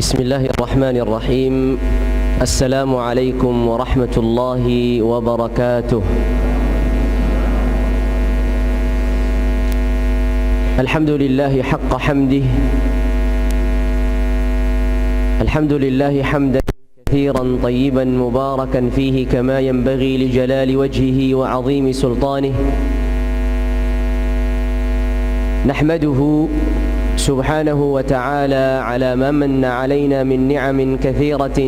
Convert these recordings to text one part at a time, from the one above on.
Bismillahirrahmanirrahim. Assalamualaikum warahmatullahi wabarakatuh. Alhamdulillahi haqqa hamdih. Alhamdulillahi hamdan kathiran tayyiban mubarakan fihi kama yanbaghi li jalali wajhihi wa 'azimi sultanih. Nahmaduhu سبحانه وتعالى على ما من علينا من نعم كثيرة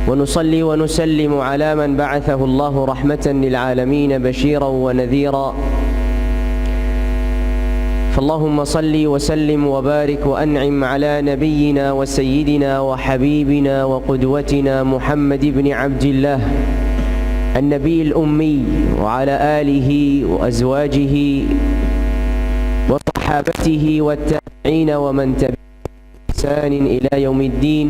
ونصلي ونسلم على من بعثه الله رحمة للعالمين بشيرا ونذيرا فاللهم صل وسلم وبارك وأنعم على نبينا وسيدنا وحبيبنا وقدوتنا محمد بن عبد الله النبي الأمي وعلى آله وأزواجه وصحابته والتابعين ومن تبعهم بإحسان إلى يوم الدين.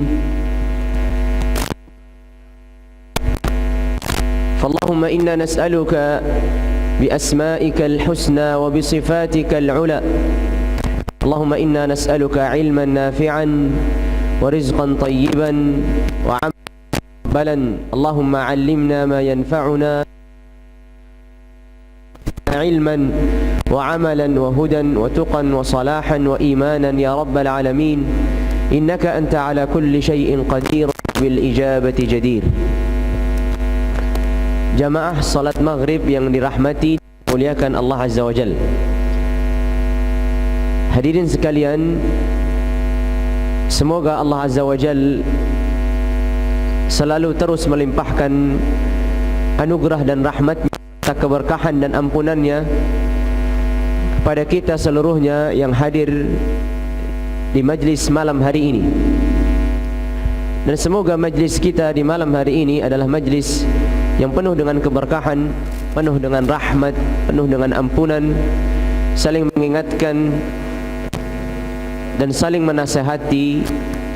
فاللهم إنا نسألك بأسمائك الحسنى وبصفاتك العلى. اللهم إنا نسألك علما نافعا ورزقا طيبا وعملا مقبلا. اللهم علمنا ما ينفعنا علما وعملا وهدى وتقا وصلاحا وإيمانا يا رب العالمين إنك أنت على كل شيء قدير بالإجابة جدير. Jamaah salat maghrib yang dirahmati muliakan Allah Azza wa Jal. Hadirin sekalian, semoga Allah Azza wa Jal selalu terus melimpahkan anugerah dan rahmatnya, keberkahan dan ampunannya pada kita seluruhnya yang hadir di majlis malam hari ini. Dan semoga majlis kita di malam hari ini adalah majlis yang penuh dengan keberkahan, penuh dengan rahmat, penuh dengan ampunan, saling mengingatkan dan saling menasihati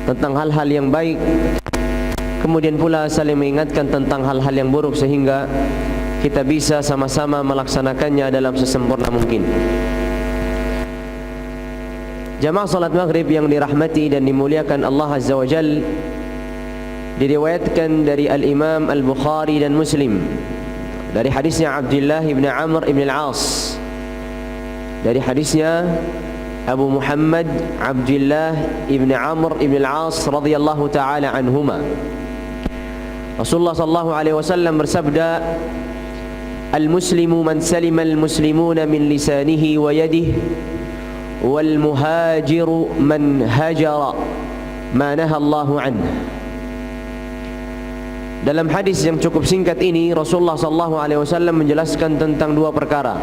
tentang hal-hal yang baik, kemudian pula saling mengingatkan tentang hal-hal yang buruk sehingga kita bisa sama-sama melaksanakannya dalam sesempurna mungkin. Jamaah salat maghrib yang dirahmati dan dimuliakan Allah Azza wa Jal, diriwayatkan dari Al-Imam Al-Bukhari dan Muslim dari hadisnya Abdullah ibn Amr ibn Al-As, dari hadisnya Abu Muhammad Abdullah ibn Amr ibn Al-As radhiyallahu ta'ala anhuma. Rasulullah sallallahu alaihi wasallam bersabda, Al-muslimu man salima al-muslimuna min lisanihi wa yadihi wal muhajiru man hajara ma naha Allahu anhu. Dalam hadis yang cukup singkat ini Rasulullah sallallahu alaihi wasallam menjelaskan tentang dua perkara.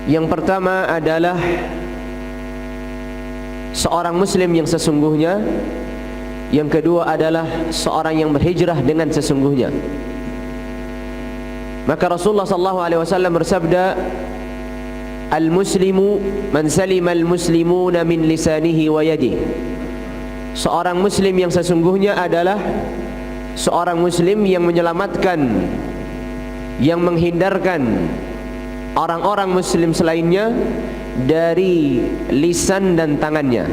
Yang pertama adalah seorang muslim yang sesungguhnya, yang kedua adalah seorang yang berhijrah dengan sesungguhnya. Maka Rasulullah sallallahu alaihi wasallam bersabda, Al-muslimu man salima al-muslimuna min lisanihi wa yadihi. Seorang muslim yang sesungguhnya adalah seorang muslim yang menyelamatkan, yang menghindarkan orang-orang muslim selainnya dari lisan dan tangannya.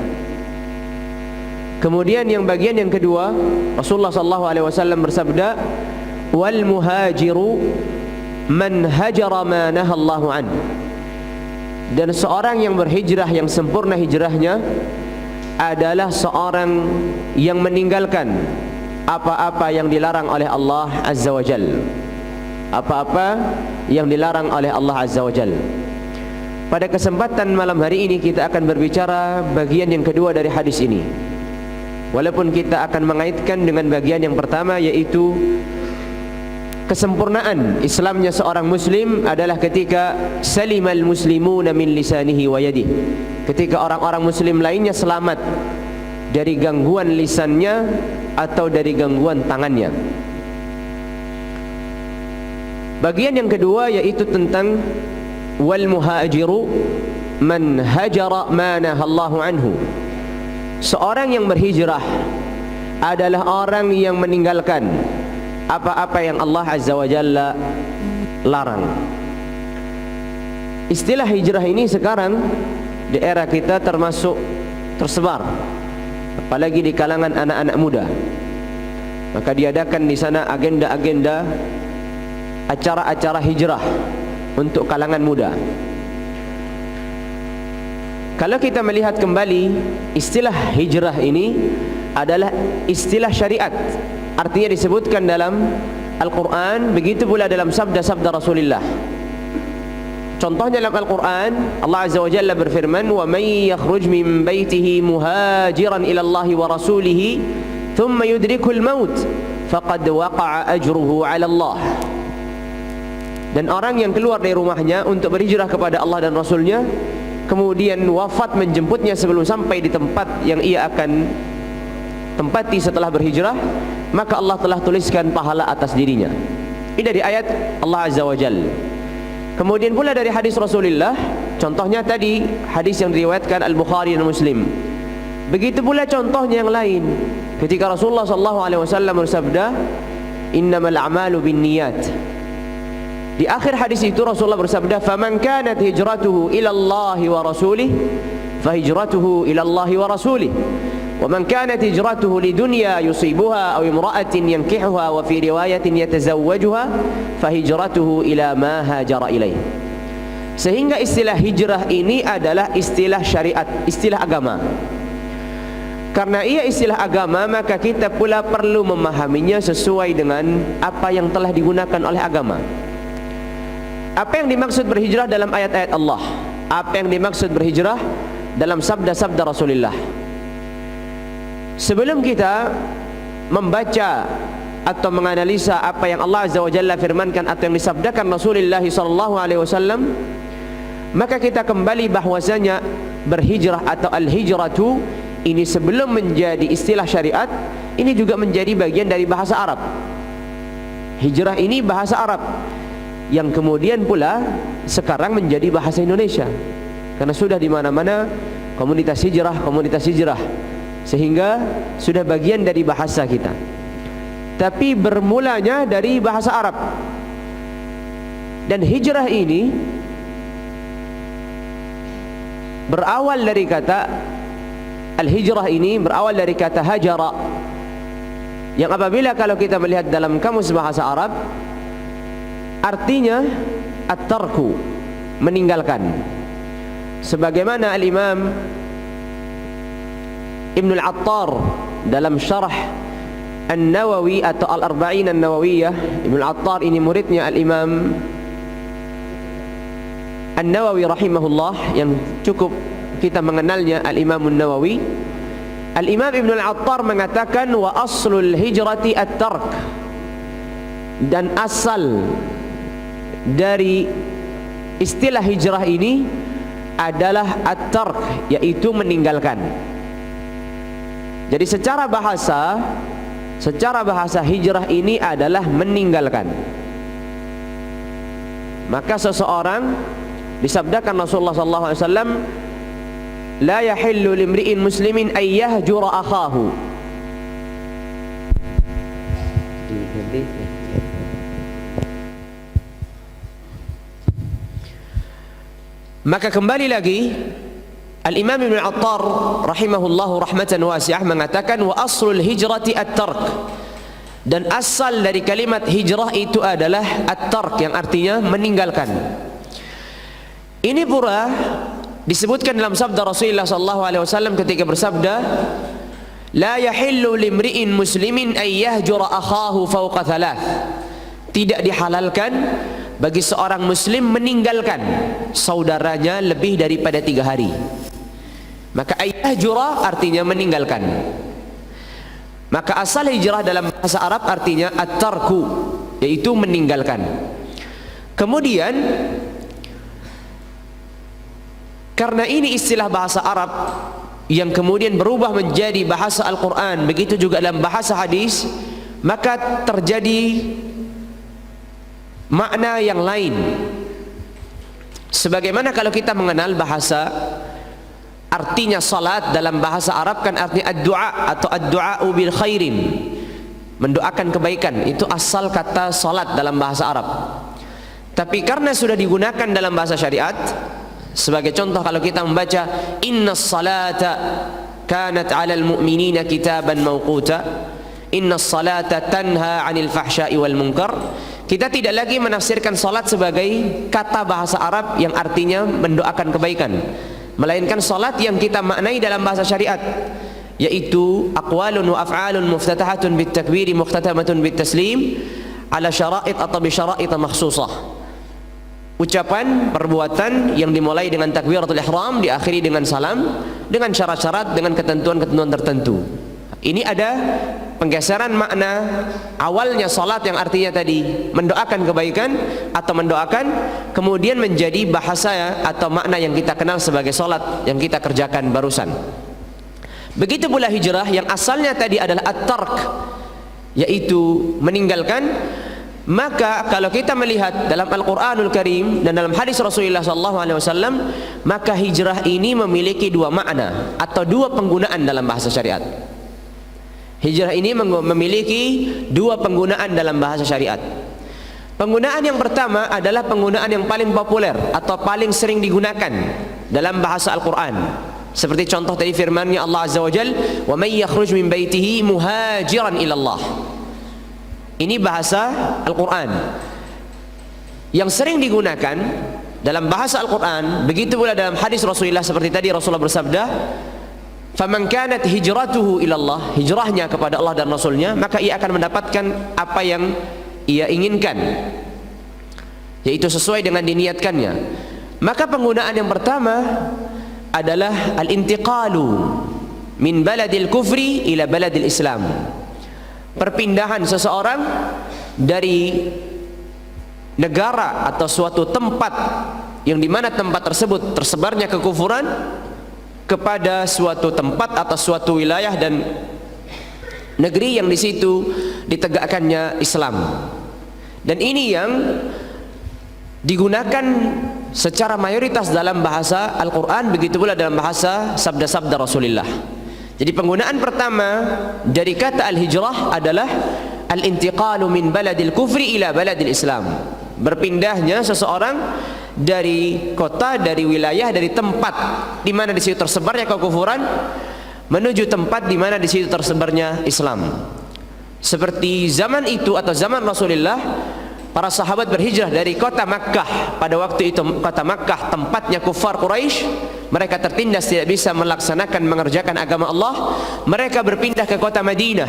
Kemudian yang bagian yang kedua, Rasulullah sallallahu alaihi wasallam bersabda, wal muhajiru man hajara ma nahallahu an. Dan seorang yang berhijrah yang sempurna hijrahnya adalah seorang yang meninggalkan apa-apa yang dilarang oleh Allah Azza wa Jal. Apa-apa yang dilarang oleh Allah Azza wa Jal. Pada kesempatan malam hari ini kita akan berbicara bagian yang kedua dari hadis ini. Walaupun kita akan mengaitkan dengan bagian yang pertama, yaitu kesempurnaan Islamnya seorang muslim adalah ketika salimal muslimuna min lisanihi wa yadihi, ketika orang-orang muslim lainnya selamat dari gangguan lisannya atau dari gangguan tangannya. Bagian yang kedua yaitu tentang wal muhajiru man hajara ma nahallahu anhu. Seorang yang berhijrah adalah orang yang meninggalkan apa-apa yang Allah Azza wa Jalla larang. Istilah hijrah ini sekarang di era kita tersebar, apalagi di kalangan anak-anak muda. Maka diadakan di sana agenda-agenda acara-acara hijrah untuk kalangan muda. Kalau kita melihat kembali, istilah hijrah ini adalah istilah syariat. Artinya disebutkan dalam Al-Quran, begitu pula dalam sabda-sabda Rasulullah. Contohnya dalam Al-Quran, Allah Azza wa Jalla berfirman, وَمَنْ يَخْرُجْ مِنْ بَيْتِهِ مُهَاجِرًا إِلَى اللَّهِ وَرَسُولِهِ ثُمَّ يُدْرِكُ الْمَوْتِ فَقَدْ وَقَعَ أَجْرُهُ عَلَى اللَّهِ. Dan orang yang keluar dari rumahnya untuk berhijrah kepada Allah dan Rasulnya, kemudian wafat menjemputnya sebelum sampai di tempat yang ia akan tempati setelah berhijrah, maka Allah telah tuliskan pahala atas dirinya. Ini dari ayat Allah Azza wa Jalla. Kemudian pula dari hadis Rasulullah, contohnya tadi hadis yang diriwayatkan Al-Bukhari dan Muslim. Begitu pula contohnya yang lain, ketika Rasulullah SAW bersabda, innamal a'malu binniyat. Di akhir hadis itu Rasulullah bersabda, faman kanat hijratuhu ila Allah wa rasulih fahijratuhu ila Allah wa rasulih, wa man kanat hijratuhu lidunya yusibuha aw imra'atin yankihuha wa fi riwayatin yatazawwajuha fahijratuhu ila ma hajara ilaih. Sehingga istilah hijrah ini adalah istilah syariat, istilah agama. Karena ia istilah agama, maka kita pula perlu memahaminya sesuai dengan apa yang telah digunakan oleh agama. Apa yang dimaksud berhijrah dalam ayat-ayat Allah? Apa yang dimaksud berhijrah dalam sabda-sabda Rasulullah? Sebelum kita membaca atau menganalisa apa yang Allah Azza wa Jalla firmankan atau yang disabdakan Rasulullah SAW, maka kita kembali bahwasanya berhijrah atau al-hijratu ini sebelum menjadi istilah syariat, ini juga menjadi bagian dari bahasa Arab. Hijrah ini bahasa Arab yang kemudian pula sekarang menjadi bahasa Indonesia, karena sudah di mana-mana komunitas hijrah, sehingga sudah bagian dari bahasa kita. Tapi bermulanya dari bahasa Arab. Dan hijrah ini berawal dari kata al-hijrah ini berawal dari kata hajara, yang apabila kalau kita melihat dalam kamus bahasa Arab, artinya at-tarku, meninggalkan. Sebagaimana al-Imam Ibn al-Attar dalam syarah An-Nawawi atau Al-Arba'in An-Nawawiyah. Ibn al-Attar ini muridnya al-Imam An-Nawawi rahimahullah, yang cukup kita mengenalnya al-Imam An-Nawawi. Al-Imam Ibn al-Attar mengatakan, wa aslul hijrati at-tark, dan asal dari istilah hijrah ini adalah at-tark, yaitu meninggalkan. Jadi secara bahasa hijrah ini adalah meninggalkan. Maka seseorang, disabdakan Rasulullah SAW, la yahillu limri'in muslimin ay yahjura akhahu. Maka kembali lagi Al-Imam Ibn Attar rahimahullahu rahmatan wasi'ah mengatakan, wa aslul hijrati at-tark, dan asal dari kalimat hijrah itu adalah at-tark, yang artinya meninggalkan. Ini pula disebutkan dalam sabda Rasulullah SAW ketika bersabda, la yahillu limri'in muslimin ay yahjura akhahu fawqa thalath. Tidak dihalalkan bagi seorang muslim meninggalkan saudaranya lebih daripada 3 hari. Maka yahjura artinya meninggalkan. Maka asal hijrah dalam bahasa Arab artinya at-tarku, yaitu meninggalkan. Kemudian karena ini istilah bahasa Arab yang kemudian berubah menjadi bahasa Al-Quran, begitu juga dalam bahasa hadis, maka terjadi makna yang lain. Sebagaimana kalau kita mengenal bahasa, artinya salat dalam bahasa Arab kan artinya ad-du'a atau ad-du'a'u bil khairin, mendoakan kebaikan. Itu asal kata salat dalam bahasa Arab. Tapi karena sudah digunakan dalam bahasa syariat, sebagai contoh kalau kita membaca inna salata kanat 'alal mu'minina kitaban mawquta innas salata tanha 'anil fahsya'i wal munkar. Kita tidak lagi menafsirkan salat sebagai kata bahasa Arab yang artinya mendoakan kebaikan, melainkan salat yang kita maknai dalam bahasa syariat, yaitu aqwalun wa af'alun muftatahatun bit takbiri muhtatamatun bit taslim ala syara'id atau bi syara'id makhsusah. Ucapan, perbuatan yang dimulai dengan takbiratul ihram, diakhiri dengan salam, dengan syarat-syarat, dengan ketentuan-ketentuan tertentu. Ini ada penggeseran makna awalnya salat yang artinya tadi mendoakan kebaikan atau mendoakan, kemudian menjadi bahasa atau makna yang kita kenal sebagai salat yang kita kerjakan barusan. Begitu pula hijrah yang asalnya tadi adalah at-tark, yaitu meninggalkan. Maka kalau kita melihat dalam Al-Quranul Karim dan dalam hadis Rasulullah SAW, maka hijrah ini memiliki dua makna atau dua penggunaan dalam bahasa syariat. Hijrah ini memiliki dua penggunaan dalam bahasa syariat. Penggunaan yang pertama adalah penggunaan yang paling populer atau paling sering digunakan dalam bahasa Al-Quran. Seperti contoh tadi firman-Nya Allah Azza wa Jalla, "Wa may yakhruj min baitihi muhajiran ila Allah." Ini bahasa Al-Quran yang sering digunakan dalam bahasa Al-Quran. Begitu pula dalam hadis Rasulullah, seperti tadi Rasulullah bersabda, "Faman kanat hijratuhu ila Allah," hijrahnya kepada Allah dan Rasulnya, maka ia akan mendapatkan apa yang ia inginkan, yaitu sesuai dengan diniatkannya. Maka penggunaan yang pertama adalah al-intiqalu min baladil kufri ila baladil Islam. Perpindahan seseorang dari negara atau suatu tempat yang dimana tempat tersebut tersebarnya kekufuran kepada suatu tempat atau suatu wilayah dan negeri yang di situ ditegakkannya Islam. Dan ini yang digunakan secara mayoritas dalam bahasa Al-Quran, begitu pula dalam bahasa sabda-sabda Rasulullah. Jadi penggunaan pertama dari kata al-hijrah adalah al-intiqalu min baladil kufri ila baladil Islam. Berpindahnya seseorang dari kota, dari wilayah, dari tempat di mana di situ tersebarnya kekufuran menuju tempat di mana di situ tersebarnya Islam. Seperti zaman itu atau zaman Rasulullah, para sahabat berhijrah dari kota Makkah. Pada waktu itu kota Makkah tempatnya kufar Quraisy. Mereka tertindas, tidak bisa melaksanakan, mengerjakan agama Allah. Mereka berpindah ke kota Madinah,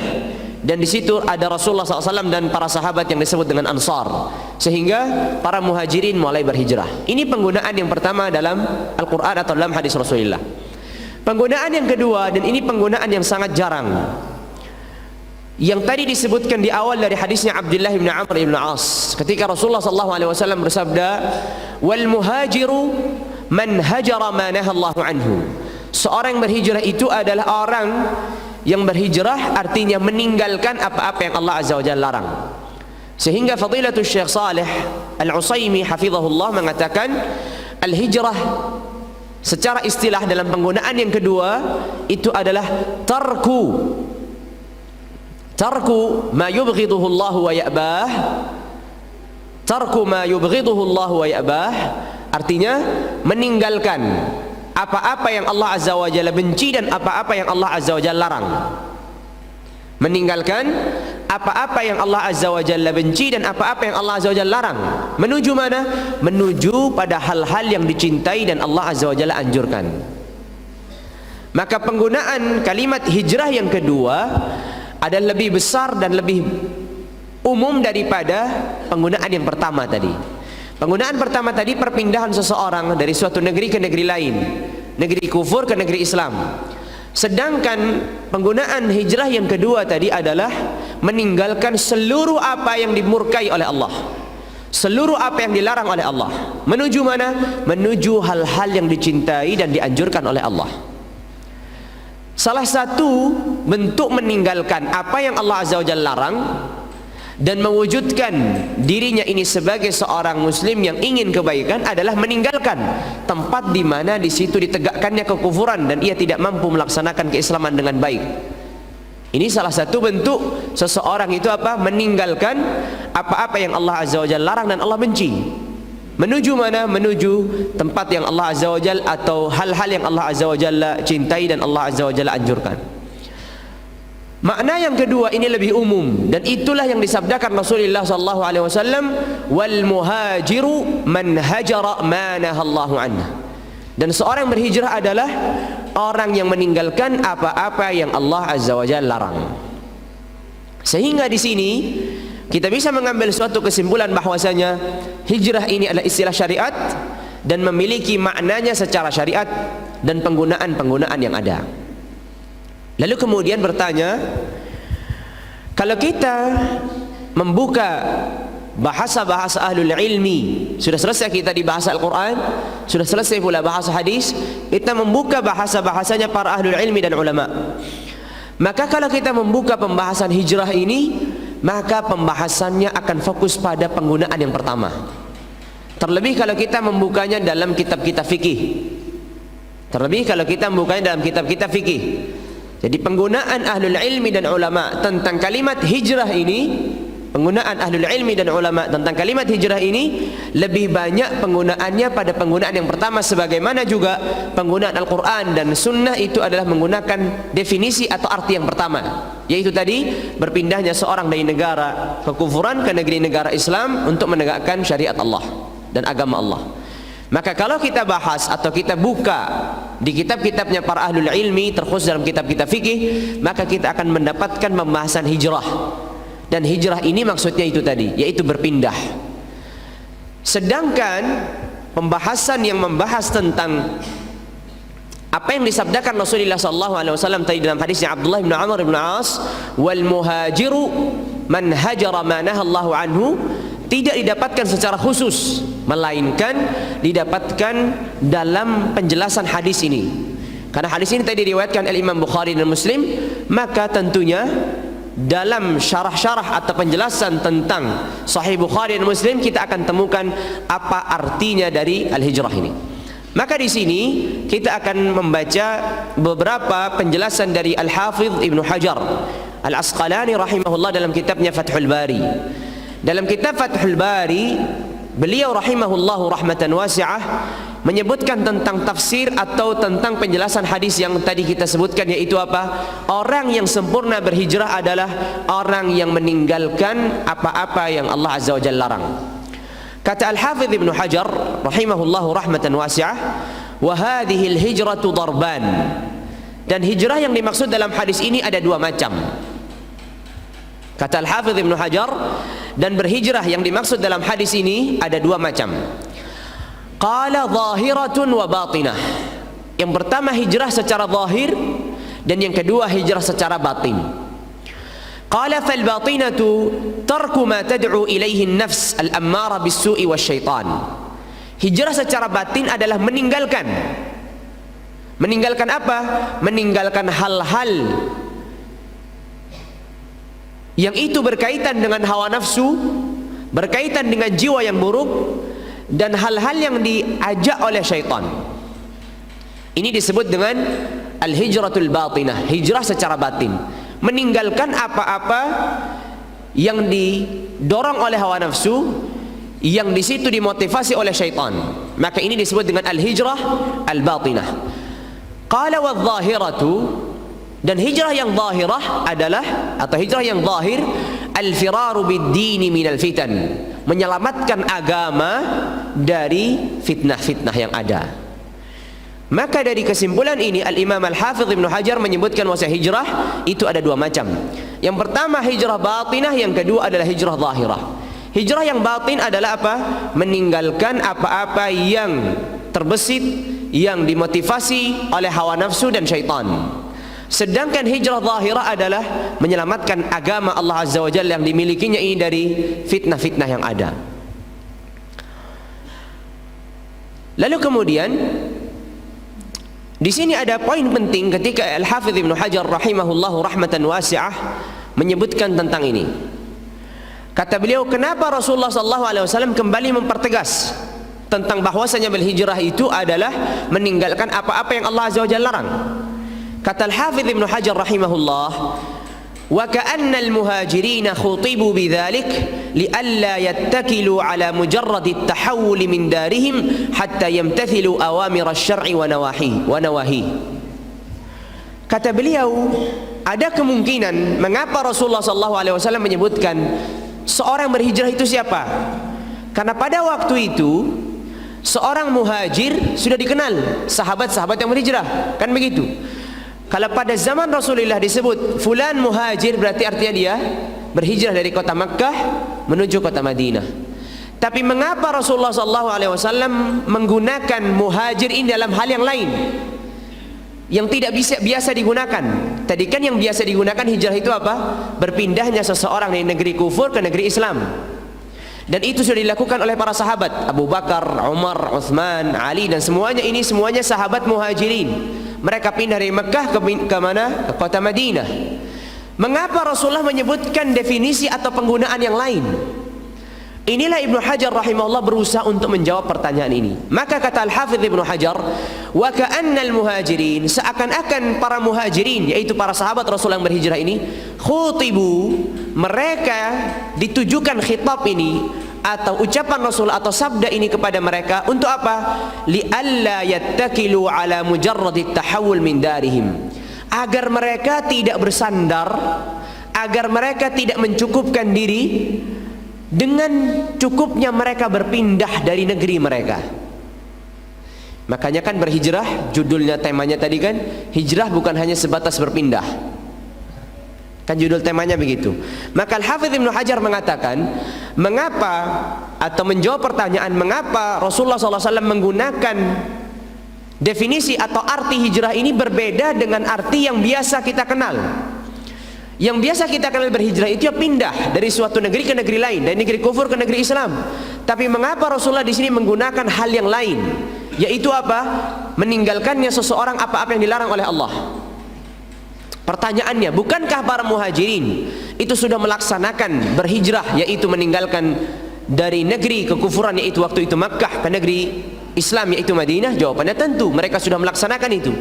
dan di situ ada Rasulullah SAW dan para sahabat yang disebut dengan Ansar, sehingga para muhajirin mulai berhijrah. Ini penggunaan yang pertama dalam Al-Quran atau dalam hadis Rasulullah. Penggunaan yang kedua, dan ini penggunaan yang sangat jarang, yang tadi disebutkan di awal dari hadisnya Abdullah bin Amr bin As, ketika Rasulullah SAW bersabda, "Wal muhajiru man hajara ma nahallahu anhu." Seorang yang berhijrah itu adalah orang yang berhijrah, artinya meninggalkan apa-apa yang Allah Azza wa Jalla larang. Sehingga Fadilatul Syekh Saleh Al-Utsaimin hafizahullah mengatakan, al-hijrah secara istilah dalam penggunaan yang kedua itu adalah tarku ma yubghiduhu Allah wa ya'bah. Tarku ma yubghiduhu Allah wa ya'bah, artinya meninggalkan apa-apa yang Allah Azza wa Jalla benci dan apa-apa yang Allah Azza wa Jalla larang. Meninggalkan apa-apa yang Allah Azza wa Jalla benci dan apa-apa yang Allah Azza wa Jalla larang. Menuju mana? Menuju pada hal-hal yang dicintai dan Allah Azza wa Jalla anjurkan. Maka penggunaan kalimat hijrah yang kedua adalah lebih besar dan lebih umum daripada penggunaan yang pertama tadi. Penggunaan pertama tadi perpindahan seseorang dari suatu negeri ke negeri lain, negeri kufur ke negeri Islam. Sedangkan penggunaan hijrah yang kedua tadi adalah meninggalkan seluruh apa yang dimurkai oleh Allah, seluruh apa yang dilarang oleh Allah. Menuju mana? Menuju hal-hal yang dicintai dan dianjurkan oleh Allah. Salah satu bentuk meninggalkan apa yang Allah Azza wa Jalla larang dan mewujudkan dirinya ini sebagai seorang muslim yang ingin kebaikan adalah meninggalkan tempat di mana di situ ditegakkannya kekufuran dan ia tidak mampu melaksanakan keislaman dengan baik. Ini salah satu bentuk seseorang itu apa? Meninggalkan apa-apa yang Allah Azza wa Jalla larang dan Allah benci. Menuju mana? Menuju tempat yang Allah Azza wa Jalla atau hal-hal yang Allah Azza wa Jalla cintai dan Allah Azza wa Jalla anjurkan. Makna yang kedua ini lebih umum dan itulah yang disabdakan Rasulullah sallallahu alaihi wasallam, wal muhajiru man hajara ma nahallahu anhu. Dan seorang berhijrah adalah orang yang meninggalkan apa-apa yang Allah Azza wa Jalla larang. Sehingga di sini kita bisa mengambil suatu kesimpulan bahwasanya hijrah ini adalah istilah syariat dan memiliki maknanya secara syariat dan penggunaan-penggunaan yang ada. Lalu kemudian bertanya, kalau kita membuka bahasa-bahasa ahlul ilmi, sudah selesai kita di bahasa Al-Quran, sudah selesai pula bahasa hadis, kita membuka bahasa-bahasanya para ahlul ilmi dan ulama. Maka kalau kita membuka pembahasan hijrah ini, maka pembahasannya akan fokus pada penggunaan yang pertama. Terlebih kalau kita membukanya dalam kitab-kitab fikih. Jadi penggunaan ahlul ilmi dan ulama tentang kalimat hijrah ini, penggunaan ahlul ilmi dan ulama tentang kalimat hijrah ini lebih banyak penggunaannya pada penggunaan yang pertama, sebagaimana juga penggunaan Al-Quran dan Sunnah itu adalah menggunakan definisi atau arti yang pertama, yaitu tadi berpindahnya seorang dari negara kekufuran ke negeri negara Islam untuk menegakkan syariat Allah dan agama Allah. Maka kalau kita bahas atau kita buka di kitab-kitabnya para ahlul ilmi, terkhusus dalam kitab-kitab fikih, maka kita akan mendapatkan pembahasan hijrah. Dan hijrah ini maksudnya itu tadi, yaitu berpindah. Sedangkan pembahasan yang membahas tentang apa yang disabdakan Rasulullah SAW tadi dalam hadisnya Abdullah bin Amr bin As, wal muhajiru man hajara ma nahallahu anhu, tidak didapatkan secara khusus, melainkan didapatkan dalam penjelasan hadis ini. Karena hadis ini tadi diriwayatkan oleh Imam Bukhari dan Muslim, maka tentunya dalam syarah-syarah atau penjelasan tentang Sahih Bukhari dan Muslim kita akan temukan apa artinya dari al-hijrah ini. Maka di sini kita akan membaca beberapa penjelasan dari Al-Hafidh Ibnu Hajar Al-Asqalani rahimahullah dalam kitabnya Fathul Bari. Dalam kitab Fathul Bari, beliau rahimahullahu rahmatan wasi'ah menyebutkan tentang tafsir atau tentang penjelasan hadis yang tadi kita sebutkan, yaitu apa? Orang yang sempurna berhijrah adalah orang yang meninggalkan apa-apa yang Allah Azza wa Jalla larang. Kata Al-Hafidh Ibnu Hajar rahimahullahu rahmatan wasi'ah, wa hadhihi al-hijratu darban. Dan hijrah yang dimaksud dalam hadis ini ada dua macam. Kata Al-Hafidh Ibnu Hajar, dan berhijrah yang dimaksud dalam hadis ini ada dua macam. Qala zahiratun wa batinah. Yang pertama hijrah secara zahir, dan yang kedua hijrah secara batin. Qala fal batinatu tarku ma tad'u ilaihi an-nafs al-ammara bis-su'i wasyaitan. Hijrah secara batin adalah meninggalkan. Meninggalkan apa? Meninggalkan hal-hal yang itu berkaitan dengan hawa nafsu, berkaitan dengan jiwa yang buruk, dan hal-hal yang diajak oleh syaitan. Ini disebut dengan al-hijratul batinah, hijrah secara batin. Meninggalkan apa-apa yang didorong oleh hawa nafsu, yang di situ dimotivasi oleh syaitan. Maka ini disebut dengan al-hijrah al-batinah. Qala wadh-dhahiratu, dan hijrah yang zahirah adalah, atau hijrah yang zahir, al-firaru bid-dini minal fitan, menyelamatkan agama dari fitnah-fitnah yang ada. Maka dari kesimpulan ini Al-Imam Al-Hafidh Ibnu Hajar menyebutkan bahwa hijrah itu ada dua macam. Yang pertama hijrah batinah, yang kedua adalah hijrah zahirah. Hijrah yang batin adalah apa? Meninggalkan apa-apa yang terbesit, yang dimotivasi oleh hawa nafsu dan syaitan. Sedangkan hijrah zahirah adalah menyelamatkan agama Allah Azza wa Jalla yang dimilikinya ini dari fitnah-fitnah yang ada. Lalu kemudian di sini ada poin penting ketika Al-Hafidh Ibnu Hajar rahimahullahu rahmatan wasi'ah menyebutkan tentang ini. Kata beliau, kenapa Rasulullah SAW kembali mempertegas tentang bahwasanya berhijrah itu adalah meninggalkan apa-apa yang Allah Azza wa Jalla larang. Kata Al-Hafidh Ibnu Hajar rahimahullah, Wa ka'anna al-muhajirina khutibu bidzalik li'alla yattakilu ala mujarrad at-tahawul min darihim hatta yamtathilu awamir asy-syar'i wa nawahi. Kata beliau, ada kemungkinan mengapa Rasulullah SAW menyebutkan seorang berhijrah itu siapa? Karena pada waktu itu seorang muhajir sudah dikenal sahabat-sahabat yang berhijrah, kan begitu? Kalau pada zaman Rasulullah disebut fulan muhajir, berarti artinya dia berhijrah dari kota Makkah menuju kota Madinah. Tapi mengapa Rasulullah SAW menggunakan muhajir ini dalam hal yang lain yang tidak biasa digunakan? Tadi kan yang biasa digunakan hijrah itu apa? Berpindahnya seseorang dari negeri kufur ke negeri Islam. Dan itu sudah dilakukan oleh para sahabat, Abu Bakar, Umar, Uthman, Ali, dan semuanya sahabat muhajirin. Mereka pindah dari Mekah ke mana? Ke kota Madinah. Mengapa Rasulullah menyebutkan definisi atau penggunaan yang lain? Inilah Ibnu Hajar rahimahullah berusaha untuk menjawab pertanyaan ini. Maka kata Al-Hafidz Ibnu Hajar, wa ka'annal muhajirin, seakan-akan para muhajirin, yaitu para sahabat Rasul yang berhijrah ini, khutibu, mereka ditujukan khitab ini atau ucapan Rasul atau sabda ini kepada mereka untuk apa? Li'alla yattakilu ala mujarradit tahawul min darihim, agar mereka tidak bersandar, agar mereka tidak mencukupkan diri dengan cukupnya mereka berpindah dari negeri mereka. Makanya kan berhijrah, judulnya temanya tadi kan, hijrah bukan hanya sebatas berpindah. Kan judul temanya begitu. Maka Al-Hafidz Ibnu Hajar mengatakan, mengapa atau menjawab pertanyaan mengapa Rasulullah SAW menggunakan definisi atau arti hijrah ini berbeda dengan arti yang biasa kita kenal. Yang biasa kita kenal berhijrah itu ya pindah dari suatu negeri ke negeri lain, dari negeri kufur ke negeri Islam. Tapi mengapa Rasulullah di sini menggunakan hal yang lain, yaitu apa? Meninggalkannya seseorang apa-apa yang dilarang oleh Allah. Pertanyaannya, bukankah para muhajirin itu sudah melaksanakan berhijrah, yaitu meninggalkan dari negeri kekufuran yaitu waktu itu Makkah ke negeri Islam yaitu Madinah? Jawabannya tentu mereka sudah melaksanakan itu.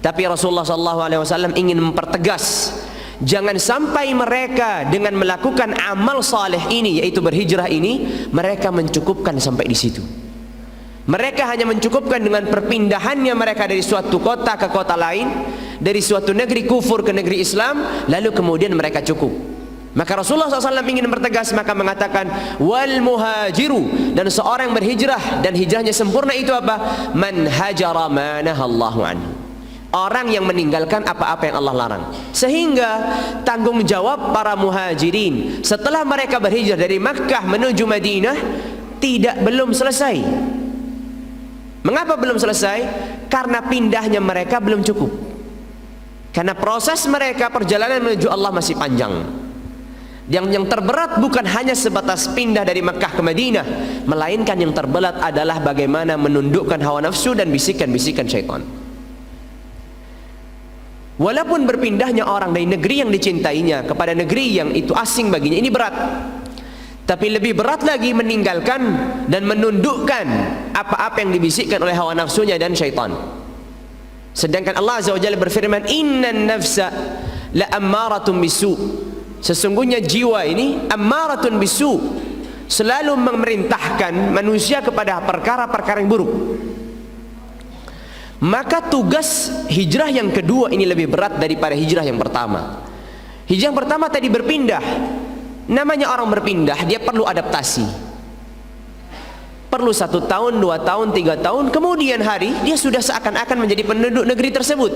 Tapi Rasulullah SAW ingin mempertegas, jangan sampai mereka dengan melakukan amal saleh ini yaitu berhijrah ini, mereka mencukupkan sampai di situ. Mereka hanya mencukupkan dengan perpindahannya mereka dari suatu kota ke kota lain, dari suatu negeri kufur ke negeri Islam, lalu kemudian mereka cukup. Maka Rasulullah SAW ingin mempertegas, maka mengatakan wal muhajiru, dan seorang berhijrah dan hijrahnya sempurna itu apa? Man hajara ma nahallahu anhu, orang yang meninggalkan apa-apa yang Allah larang. Sehingga tanggung jawab para muhajirin setelah mereka berhijrah dari Makkah menuju Madinah belum selesai. Mengapa belum selesai? Karena pindahnya mereka belum cukup. Karena proses mereka perjalanan menuju Allah masih panjang. Yang terberat bukan hanya sebatas pindah dari Makkah ke Madinah, melainkan yang terberat adalah bagaimana menundukkan hawa nafsu dan bisikan-bisikan syaitan. Walaupun berpindahnya orang dari negeri yang dicintainya kepada negeri yang itu asing baginya, ini berat. Tapi lebih berat lagi meninggalkan dan menundukkan apa-apa yang dibisikkan oleh hawa nafsunya dan syaitan. Sedangkan Allah Azza wa Jalla berfirman, innan nafsa la ammaratun bisu, sesungguhnya jiwa ini ammaratun bisu, selalu memerintahkan manusia kepada perkara-perkara yang buruk. Maka tugas hijrah yang kedua ini lebih berat daripada hijrah yang pertama. Hijrah yang pertama tadi berpindah. Namanya orang berpindah, dia perlu adaptasi. Perlu 1 tahun, 2 tahun, 3 tahun, kemudian hari dia sudah seakan-akan menjadi penduduk negeri tersebut.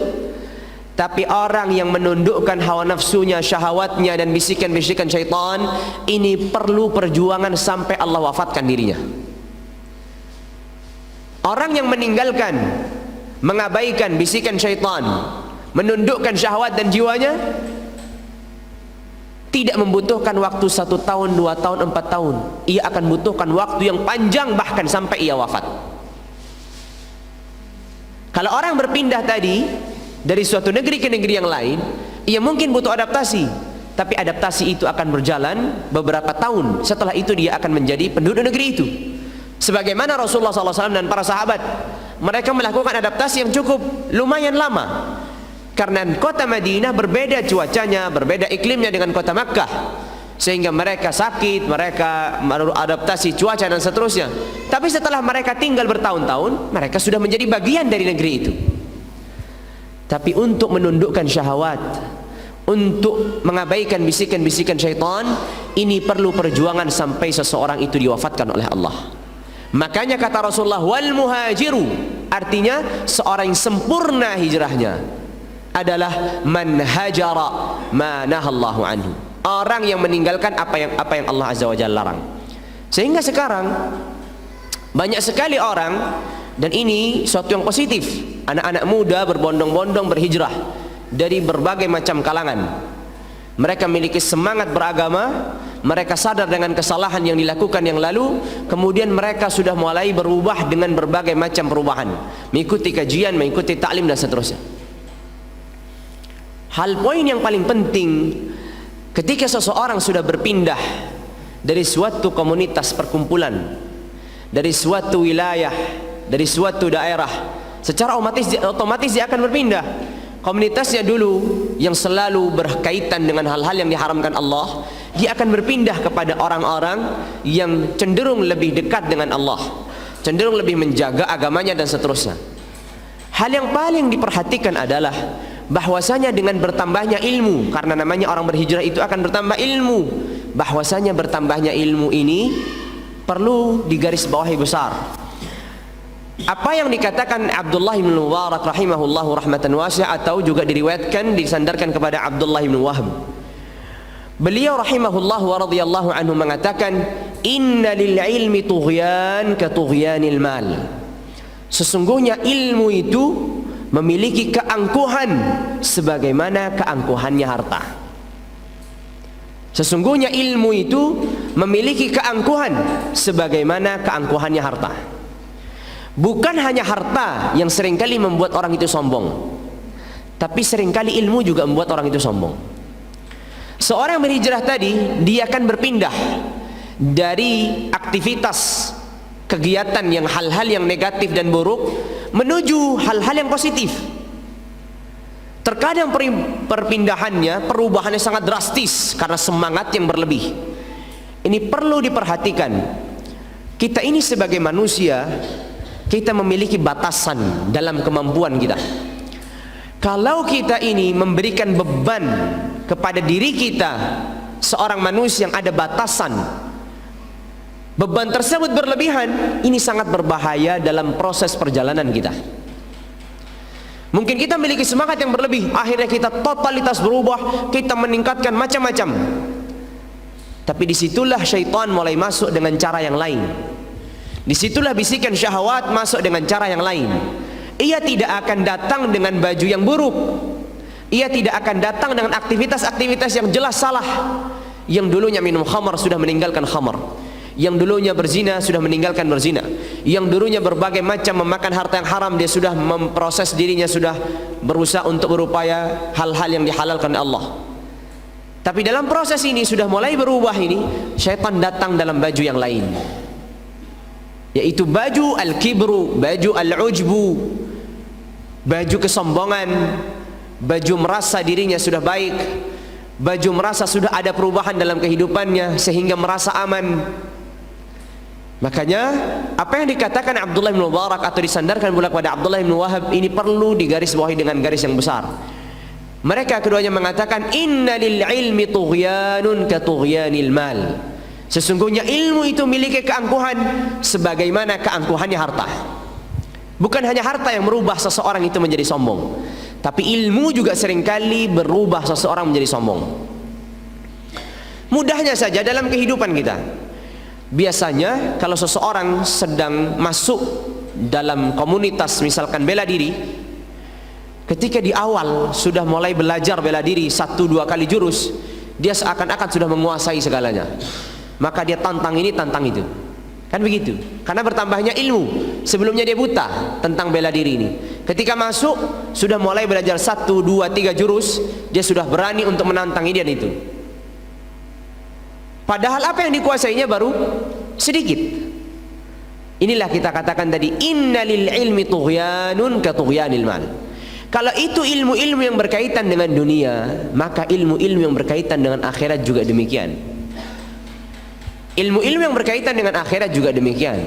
Tapi orang yang menundukkan hawa nafsunya, syahwatnya, dan bisikan-bisikan syaitan, ini perlu perjuangan sampai Allah wafatkan dirinya. Orang yang meninggalkan, mengabaikan bisikan syaitan, menundukkan syahwat dan jiwanya, tidak membutuhkan waktu 1 tahun, 2 tahun, 4 tahun. Ia akan butuhkan waktu yang panjang, bahkan sampai ia wafat. Kalau orang berpindah tadi dari suatu negeri ke negeri yang lain, ia mungkin butuh adaptasi. Tapi adaptasi itu akan berjalan beberapa tahun. Setelah itu dia akan menjadi penduduk negeri itu. Sebagaimana Rasulullah SAW dan para sahabat, mereka melakukan adaptasi yang cukup lumayan lama. Karena kota Madinah berbeda cuacanya, berbeda iklimnya dengan kota Makkah, sehingga mereka sakit, mereka adaptasi cuaca dan seterusnya. Tapi setelah mereka tinggal bertahun-tahun, mereka sudah menjadi bagian dari negeri itu. Tapi untuk menundukkan syahwat, untuk mengabaikan bisikan-bisikan syaitan, ini perlu perjuangan sampai seseorang itu diwafatkan oleh Allah. Makanya kata Rasulullah, wal muhajiru, artinya seorang yang sempurna hijrahnya adalah man hajara ma nahallahu anhu, orang yang meninggalkan apa yang Allah Azza wa Jalla larang. Sehingga sekarang banyak sekali orang, dan ini suatu yang positif, anak-anak muda berbondong-bondong berhijrah dari berbagai macam kalangan. Mereka memiliki semangat beragama, mereka sadar dengan kesalahan yang dilakukan yang lalu, kemudian mereka sudah mulai berubah dengan berbagai macam perubahan, mengikuti kajian, mengikuti taklim dan seterusnya. Hal poin yang paling penting, ketika seseorang sudah berpindah dari suatu komunitas perkumpulan, dari suatu wilayah, dari suatu daerah, secara otomatis dia akan berpindah. Komunitasnya dulu yang selalu berkaitan dengan hal-hal yang diharamkan Allah, dia akan berpindah kepada orang-orang yang cenderung lebih dekat dengan Allah, cenderung lebih menjaga agamanya dan seterusnya. Hal yang paling diperhatikan adalah bahwasanya dengan bertambahnya ilmu, karena namanya orang berhijrah itu akan bertambah ilmu, bahwasanya bertambahnya ilmu ini perlu digarisbawahi besar. Apa yang dikatakan Abdullah bin Mubarak rahimahullahu rahmatan wasi'ah, atau juga diriwayatkan disandarkan kepada Abdullah bin Wahb, beliau rahimahullahu wa radhiyallahu anhu mengatakan, inna lil ilmi tughyan ka tughyanil mal, sesungguhnya ilmu itu memiliki keangkuhan sebagaimana keangkuhannya harta. Sesungguhnya ilmu itu memiliki keangkuhan sebagaimana keangkuhannya harta. Bukan hanya harta yang seringkali membuat orang itu sombong, tapi seringkali ilmu juga membuat orang itu sombong. Seorang berhijrah tadi, dia akan berpindah dari aktivitas kegiatan yang hal-hal yang negatif dan buruk menuju hal-hal yang positif. Terkadang perpindahannya, perubahannya sangat drastis karena semangat yang berlebih. Ini perlu diperhatikan. Kita ini sebagai manusia, kita memiliki batasan dalam kemampuan kita. Kalau kita ini memberikan beban kepada diri kita, seorang manusia yang ada batasan, beban tersebut berlebihan, ini sangat berbahaya dalam proses perjalanan kita. Mungkin kita memiliki semangat yang berlebih, akhirnya kita totalitas berubah, kita meningkatkan macam-macam. Tapi disitulah syaitan mulai masuk dengan cara yang lain. Disitulah bisikan syahwat masuk dengan cara yang lain. Ia tidak akan datang dengan baju yang buruk, ia tidak akan datang dengan aktivitas-aktivitas yang jelas salah. Yang dulunya minum khamar sudah meninggalkan khamar, yang dulunya berzina sudah meninggalkan berzina, yang dulunya berbagai macam memakan harta yang haram, dia sudah memproses dirinya, sudah berusaha untuk berupaya hal-hal yang dihalalkan Allah. Tapi dalam proses ini sudah mulai berubah, ini syaitan datang dalam baju yang lain, yaitu baju al-kibru, baju al-ujbu, baju kesombongan, baju merasa dirinya sudah baik, baju merasa sudah ada perubahan dalam kehidupannya sehingga merasa aman. Makanya apa yang dikatakan Abdullah bin Mubarak atau disandarkan pula kepada Abdullah bin Wahab ini perlu digarisbawahi dengan garis yang besar. Mereka keduanya mengatakan, inna lil ilmi tughyanun ka tughyanil mal, sesungguhnya ilmu itu memiliki keangkuhan sebagaimana keangkuhannya harta. Bukan hanya harta yang merubah seseorang itu menjadi sombong, tapi ilmu juga seringkali berubah seseorang menjadi sombong. Mudahnya saja dalam kehidupan kita, biasanya kalau seseorang sedang masuk dalam komunitas misalkan bela diri, ketika di awal sudah mulai belajar bela diri 1-2 kali jurus, dia seakan-akan sudah menguasai segalanya. Maka dia tantang ini, tantang itu. Kan begitu. Karena bertambahnya ilmu. Sebelumnya dia buta tentang bela diri ini. Ketika masuk, sudah mulai belajar 1, 2, 3 jurus, dia sudah berani untuk menantang ini dan itu. Padahal apa yang dikuasainya baru sedikit. Inilah kita katakan tadi, innalil ilmi tughyanun ka tughyanil mal. Kalau itu ilmu-ilmu yang berkaitan dengan dunia, maka ilmu-ilmu yang berkaitan dengan akhirat juga demikian. Ilmu-ilmu yang berkaitan dengan akhirat juga demikian.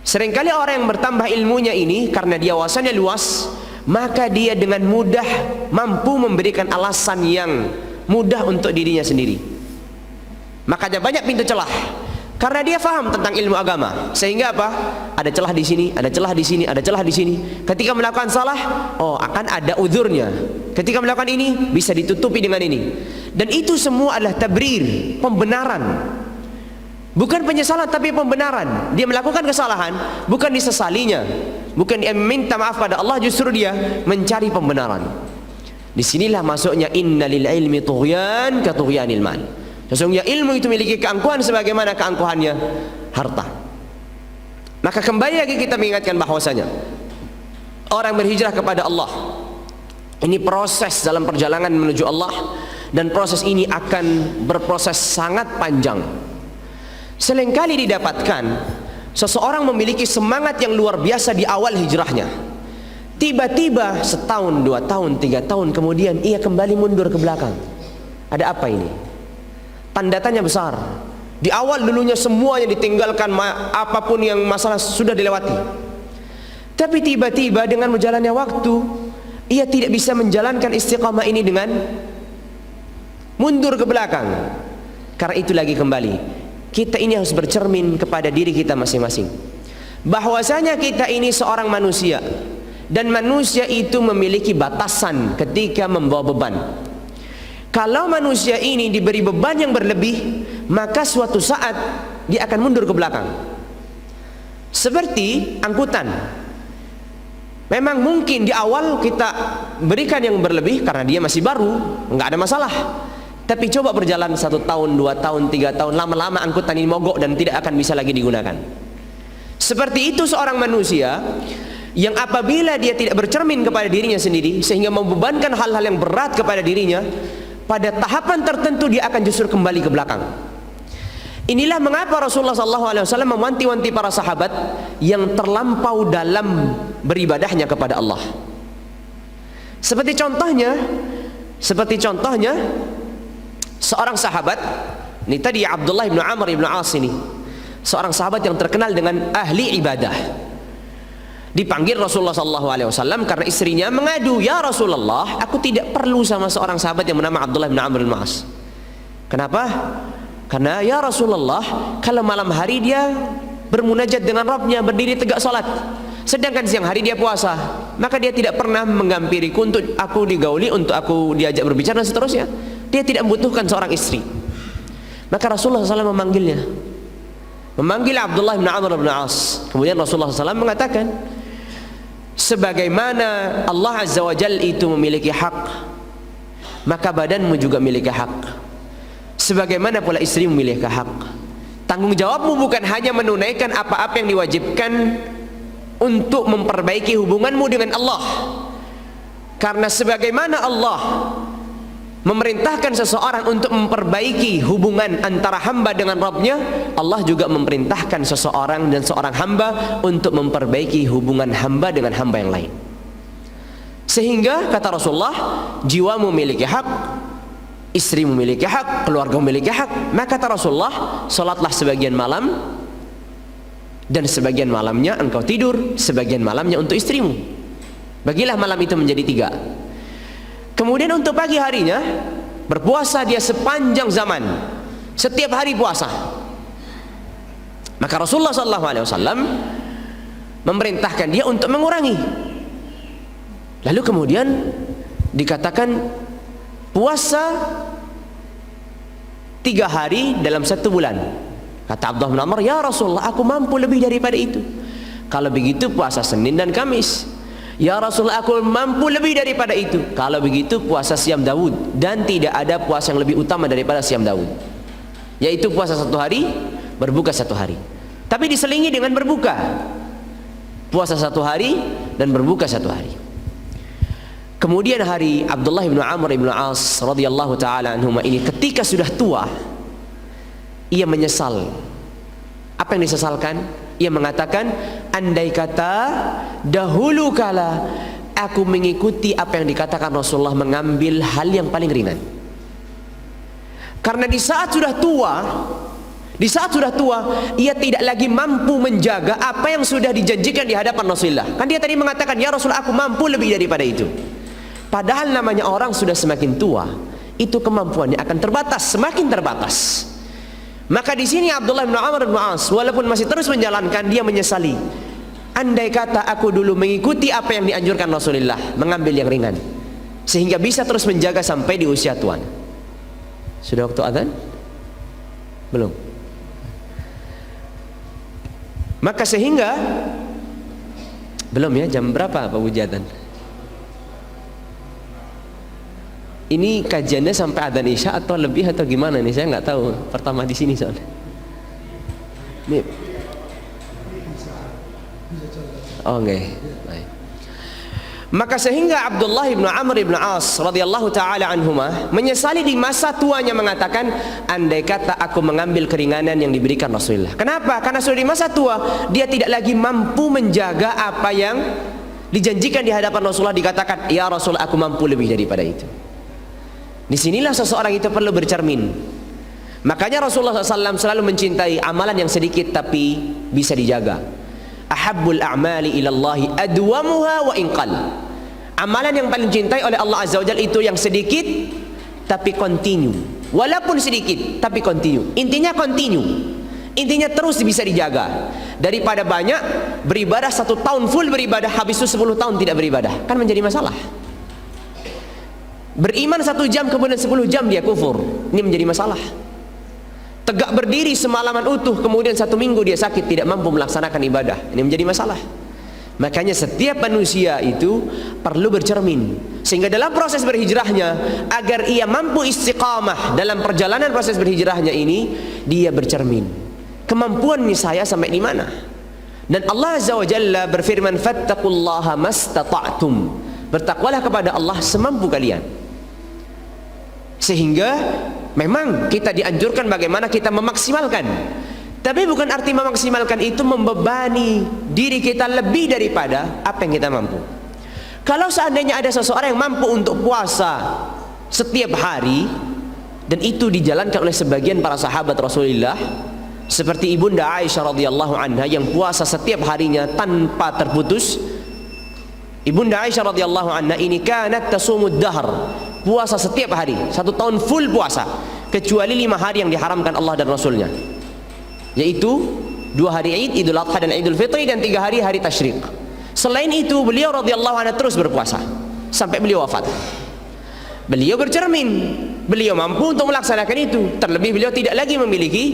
Seringkali orang yang bertambah ilmunya ini karena dia wawasannya luas, maka dia dengan mudah mampu memberikan alasan yang mudah untuk dirinya sendiri. Makanya banyak pintu celah. Karena dia faham tentang ilmu agama, sehingga apa? Ada celah di sini, ada celah di sini, ada celah di sini. Ketika melakukan salah, oh akan ada uzurnya. Ketika melakukan ini, bisa ditutupi dengan ini. Dan itu semua adalah tabrir, pembenaran. Bukan penyesalan, tapi pembenaran. Dia melakukan kesalahan, bukan disesalinya, bukan dia minta maaf pada Allah, justru dia mencari pembenaran. Disinilah masuknya inna lil ilmi tughyan ka tughyanil mal. Sesungguhnya ilmu itu memiliki keangkuhan sebagaimana keangkuhannya harta. Maka kembali lagi kita mengingatkan bahwasanya orang berhijrah kepada Allah ini proses dalam perjalanan menuju Allah, dan proses ini akan berproses sangat panjang. Seringkali didapatkan seseorang memiliki semangat yang luar biasa di awal hijrahnya. Tiba-tiba setahun, 2 tahun, 3 tahun kemudian ia kembali mundur ke belakang. Ada apa ini? Tanda tanya besar. Di awal dulunya semuanya ditinggalkan, apapun yang masalah sudah dilewati. Tapi tiba-tiba dengan berjalannya waktu, ia tidak bisa menjalankan istiqamah ini dengan mundur ke belakang. Karena itu lagi kembali, kita ini harus bercermin kepada diri kita masing-masing, bahwasanya kita ini seorang manusia, dan manusia itu memiliki batasan ketika membawa beban. Kalau manusia ini diberi beban yang berlebih, maka suatu saat dia akan mundur ke belakang. Seperti angkutan. Memang mungkin di awal kita berikan yang berlebih karena dia masih baru, nggak ada masalah. Tapi coba berjalan 1 tahun, 2 tahun, 3 tahun, lama-lama angkutan ini mogok dan tidak akan bisa lagi digunakan. Seperti itu seorang manusia yang apabila dia tidak bercermin kepada dirinya sendiri, sehingga membebankan hal-hal yang berat kepada dirinya, pada tahapan tertentu dia akan justru kembali ke belakang. Inilah mengapa Rasulullah SAW mewanti-wanti para sahabat yang terlampau dalam beribadahnya kepada Allah. Seperti contohnya seorang sahabat, ini tadi Abdullah bin Amr bin As, ini seorang sahabat yang terkenal dengan ahli ibadah. Dipanggil Rasulullah SAW karena istrinya mengadu, ya Rasulullah, aku tidak perlu sama seorang sahabat yang bernama Abdullah bin Amr bin As. Kenapa? Karena ya Rasulullah, kalau malam hari dia bermunajat dengan Rabbnya, berdiri tegak salat, sedangkan siang hari dia puasa, maka dia tidak pernah menghampiriku untuk aku digauli, untuk aku diajak berbicara dan seterusnya. Dia tidak membutuhkan seorang istri. Maka Rasulullah SAW memanggil Abdullah bin Amr bin As. Kemudian Rasulullah SAW mengatakan, sebagaimana Allah Azza wa Jalla itu memiliki hak, maka badanmu juga memiliki hak. Sebagaimana pula istri memiliki hak. Tanggung jawabmu bukan hanya menunaikan apa-apa yang diwajibkan untuk memperbaiki hubunganmu dengan Allah. Karena sebagaimana Allah memerintahkan seseorang untuk memperbaiki hubungan antara hamba dengan Rabbnya, Allah juga memerintahkan seseorang dan seorang hamba untuk memperbaiki hubungan hamba dengan hamba yang lain. Sehingga kata Rasulullah, jiwamu memiliki hak, istri memiliki hak, keluarga memiliki hak. Maka kata Rasulullah, salatlah sebagian malam dan sebagian malamnya engkau tidur, sebagian malamnya untuk istrimu. Bagilah malam itu menjadi 3. Kemudian untuk pagi harinya berpuasa dia sepanjang zaman, setiap hari puasa. Maka Rasulullah SAW memerintahkan dia untuk mengurangi. Lalu kemudian dikatakan puasa 3 hari dalam 1 bulan. Kata Abdullah bin Amr, ya Rasulullah, aku mampu lebih daripada itu. Kalau begitu puasa Senin dan Kamis. Ya Rasulullah, aku mampu lebih daripada itu. Kalau begitu puasa Siam Daud. Dan tidak ada puasa yang lebih utama daripada Siam Daud, yaitu puasa 1 hari, berbuka 1 hari. Tapi diselingi dengan berbuka. Puasa 1 hari dan berbuka 1 hari. Kemudian hari Abdullah bin Amr bin As radhiyallahu taala anhuma ini ketika sudah tua, ia menyesal. Apa yang disesalkan? Ia mengatakan, andai kata dahulu kala aku mengikuti apa yang dikatakan Rasulullah, mengambil hal yang paling ringan. Karena di saat sudah tua, ia tidak lagi mampu menjaga apa yang sudah dijanjikan di hadapan Rasulullah. Kan dia tadi mengatakan, ya Rasulullah, aku mampu lebih daripada itu. Padahal namanya orang sudah semakin tua, itu kemampuannya akan terbatas, semakin terbatas. Maka di sini Abdullah bin Amr bin As, walaupun masih terus menjalankan, dia menyesali. Andai kata aku dulu mengikuti apa yang dianjurkan Rasulullah, mengambil yang ringan, sehingga bisa terus menjaga sampai di usia tua. Sudah waktu azan? Belum. Maka sehingga belum ya, jam berapa Pak Wujatan? Ini kajiannya sampai adzan Isya atau lebih atau gimana nih? Saya nggak tahu. Pertama di sini soalnya. Nih. Oh nggih. Baik. Maka sehingga Abdullah bin Amr bin As radhiyallahu taala anhuma menyesali di masa tuanya, mengatakan, andai kata aku mengambil keringanan yang diberikan Rasulullah. Kenapa? Karena sudah di masa tua, dia tidak lagi mampu menjaga apa yang dijanjikan di hadapan Rasulullah. Dikatakan, ya Rasul, aku mampu lebih daripada itu. Disinilah seseorang itu perlu bercermin. Makanya Rasulullah SAW selalu mencintai amalan yang sedikit tapi bisa dijaga. Ahabbul a'mali ilallahi adwamuha wa inqal. Amalan yang paling cintai oleh Allah Azza wa Jalla itu yang sedikit tapi continue. Walaupun sedikit tapi continue. Intinya continue. Intinya terus bisa dijaga. Daripada banyak beribadah 1 tahun full beribadah, habis itu 10 tahun tidak beribadah, kan menjadi masalah. Beriman 1 jam kemudian 10 jam dia kufur, ini menjadi masalah. Tegak berdiri semalaman utuh kemudian 1 minggu dia sakit, tidak mampu melaksanakan ibadah, ini menjadi masalah. Makanya setiap manusia itu perlu bercermin, sehingga dalam proses berhijrahnya, agar ia mampu istiqamah dalam perjalanan proses berhijrahnya ini, dia bercermin, kemampuan ini saya sampai di mana. Dan Allah Azza wa Jalla berfirman, fattaqullaha mastata'tum, bertakwalah kepada Allah semampu kalian. Sehingga memang kita dianjurkan bagaimana kita memaksimalkan, tapi bukan arti memaksimalkan itu membebani diri kita lebih daripada apa yang kita mampu. Kalau seandainya ada seseorang yang mampu untuk puasa setiap hari, dan itu dijalankan oleh sebagian para sahabat Rasulullah, seperti Ibunda Aisyah radhiyallahu anha yang puasa setiap harinya tanpa terputus. Ibunda Aisyah radhiyallahu anha ini kanat tasumud dahr, puasa setiap hari, 1 tahun full puasa, kecuali 5 hari yang diharamkan Allah dan Rasulnya, yaitu 2 hari Id, Idul Adha dan Idul Fitri, dan 3 hari hari tasyrik. Selain itu beliau radhiyallahu anha terus berpuasa sampai beliau wafat. Beliau bercermin, beliau mampu untuk melaksanakan itu. Terlebih beliau tidak lagi memiliki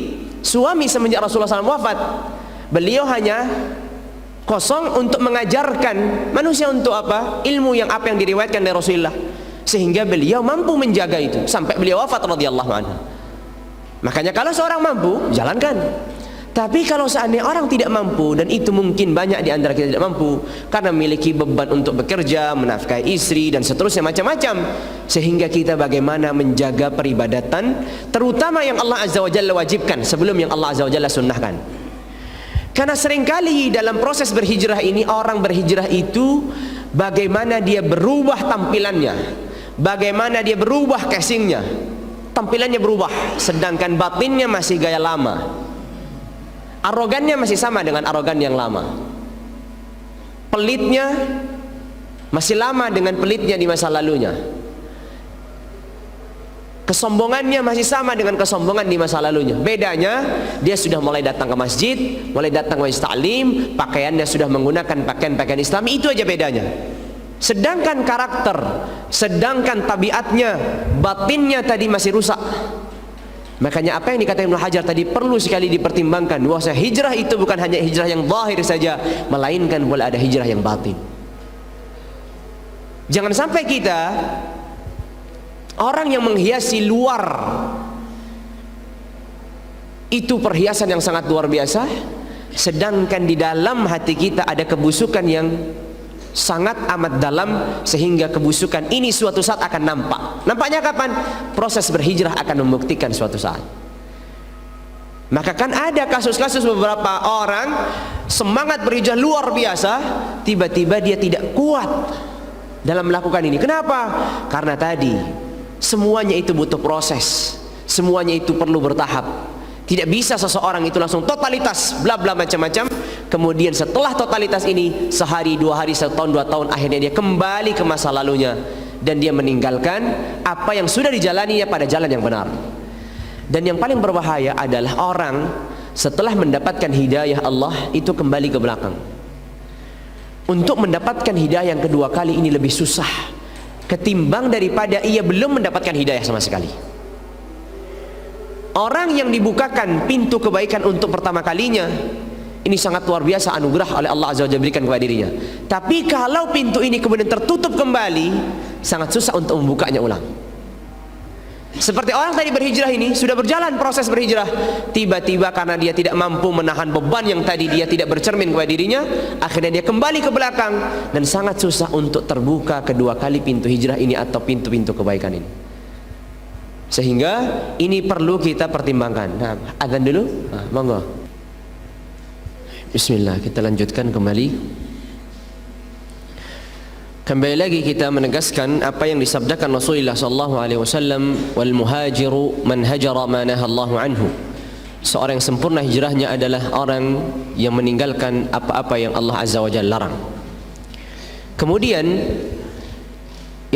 suami semenjak Rasulullah SAW wafat. Beliau hanya kosong untuk mengajarkan manusia untuk apa? Ilmu yang apa yang diriwayatkan dari Rasulullah. Sehingga beliau mampu menjaga itu sampai beliau wafat radhiyallahu anhu. Makanya kalau seorang mampu, jalankan. Tapi kalau seandainya orang tidak mampu, dan itu mungkin banyak di antara kita tidak mampu karena memiliki beban untuk bekerja, menafkahi istri dan seterusnya macam-macam, sehingga kita bagaimana menjaga peribadatan terutama yang Allah Azza wa Jalla wajibkan sebelum yang Allah Azza wa Jalla sunnahkan. Karena seringkali dalam proses berhijrah ini, orang berhijrah itu bagaimana dia berubah tampilannya, bagaimana dia berubah casingnya, tampilannya berubah, sedangkan batinnya masih gaya lama, arogannya masih sama dengan arogan yang lama, pelitnya masih lama dengan pelitnya di masa lalunya, kesombongannya masih sama dengan kesombongan di masa lalunya. Bedanya dia sudah mulai datang ke masjid, mulai datang ke ta'lim, pakaiannya sudah menggunakan pakaian-pakaian Islami, itu aja bedanya. Sedangkan karakter, sedangkan tabiatnya, batinnya tadi masih rusak. Makanya apa yang dikatakan Ibnu Hajar tadi perlu sekali dipertimbangkan, bahwa hijrah itu bukan hanya hijrah yang zahir saja, melainkan boleh ada hijrah yang batin. Jangan sampai kita orang yang menghiasi luar itu perhiasan yang sangat luar biasa, sedangkan di dalam hati kita ada kebusukan yang sangat amat dalam, sehingga kebusukan ini suatu saat akan nampak. Nampaknya kapan? Proses berhijrah akan membuktikan suatu saat. Maka kan ada kasus-kasus beberapa orang semangat berhijrah luar biasa, tiba-tiba dia tidak kuat dalam melakukan ini. Kenapa? Karena tadi semuanya itu butuh proses, semuanya itu perlu bertahap. Tidak bisa seseorang itu langsung totalitas bla bla macam-macam, kemudian setelah totalitas ini sehari, 2 hari, 1 tahun, 2 tahun, akhirnya dia kembali ke masa lalunya dan dia meninggalkan apa yang sudah dijalaninya pada jalan yang benar. Dan yang paling berbahaya adalah orang setelah mendapatkan hidayah Allah itu kembali ke belakang. Untuk mendapatkan hidayah yang kedua kali ini lebih susah ketimbang daripada ia belum mendapatkan hidayah sama sekali. Orang yang dibukakan pintu kebaikan untuk pertama kalinya, ini sangat luar biasa anugerah oleh Allah Azza wa Jalla berikan kepada dirinya. Tapi kalau pintu ini kemudian tertutup kembali, sangat susah untuk membukanya ulang. Seperti orang tadi berhijrah ini, sudah berjalan proses berhijrah, tiba-tiba karena dia tidak mampu menahan beban yang tadi dia tidak bercermin kepada dirinya, akhirnya dia kembali ke belakang dan sangat susah untuk terbuka kedua kali pintu hijrah ini atau pintu-pintu kebaikan ini. Sehingga ini perlu kita pertimbangkan. Nah, azan dulu. Monggo. Bismillah, kita lanjutkan kembali. Kembali lagi kita menegaskan apa yang disabdakan Rasulullah sallallahu alaihi wasallam, wal muhajiru man hajara ma nahallahu anhu. Seorang yang sempurna hijrahnya adalah orang yang meninggalkan apa-apa yang Allah Azza wa Jalla larang. Kemudian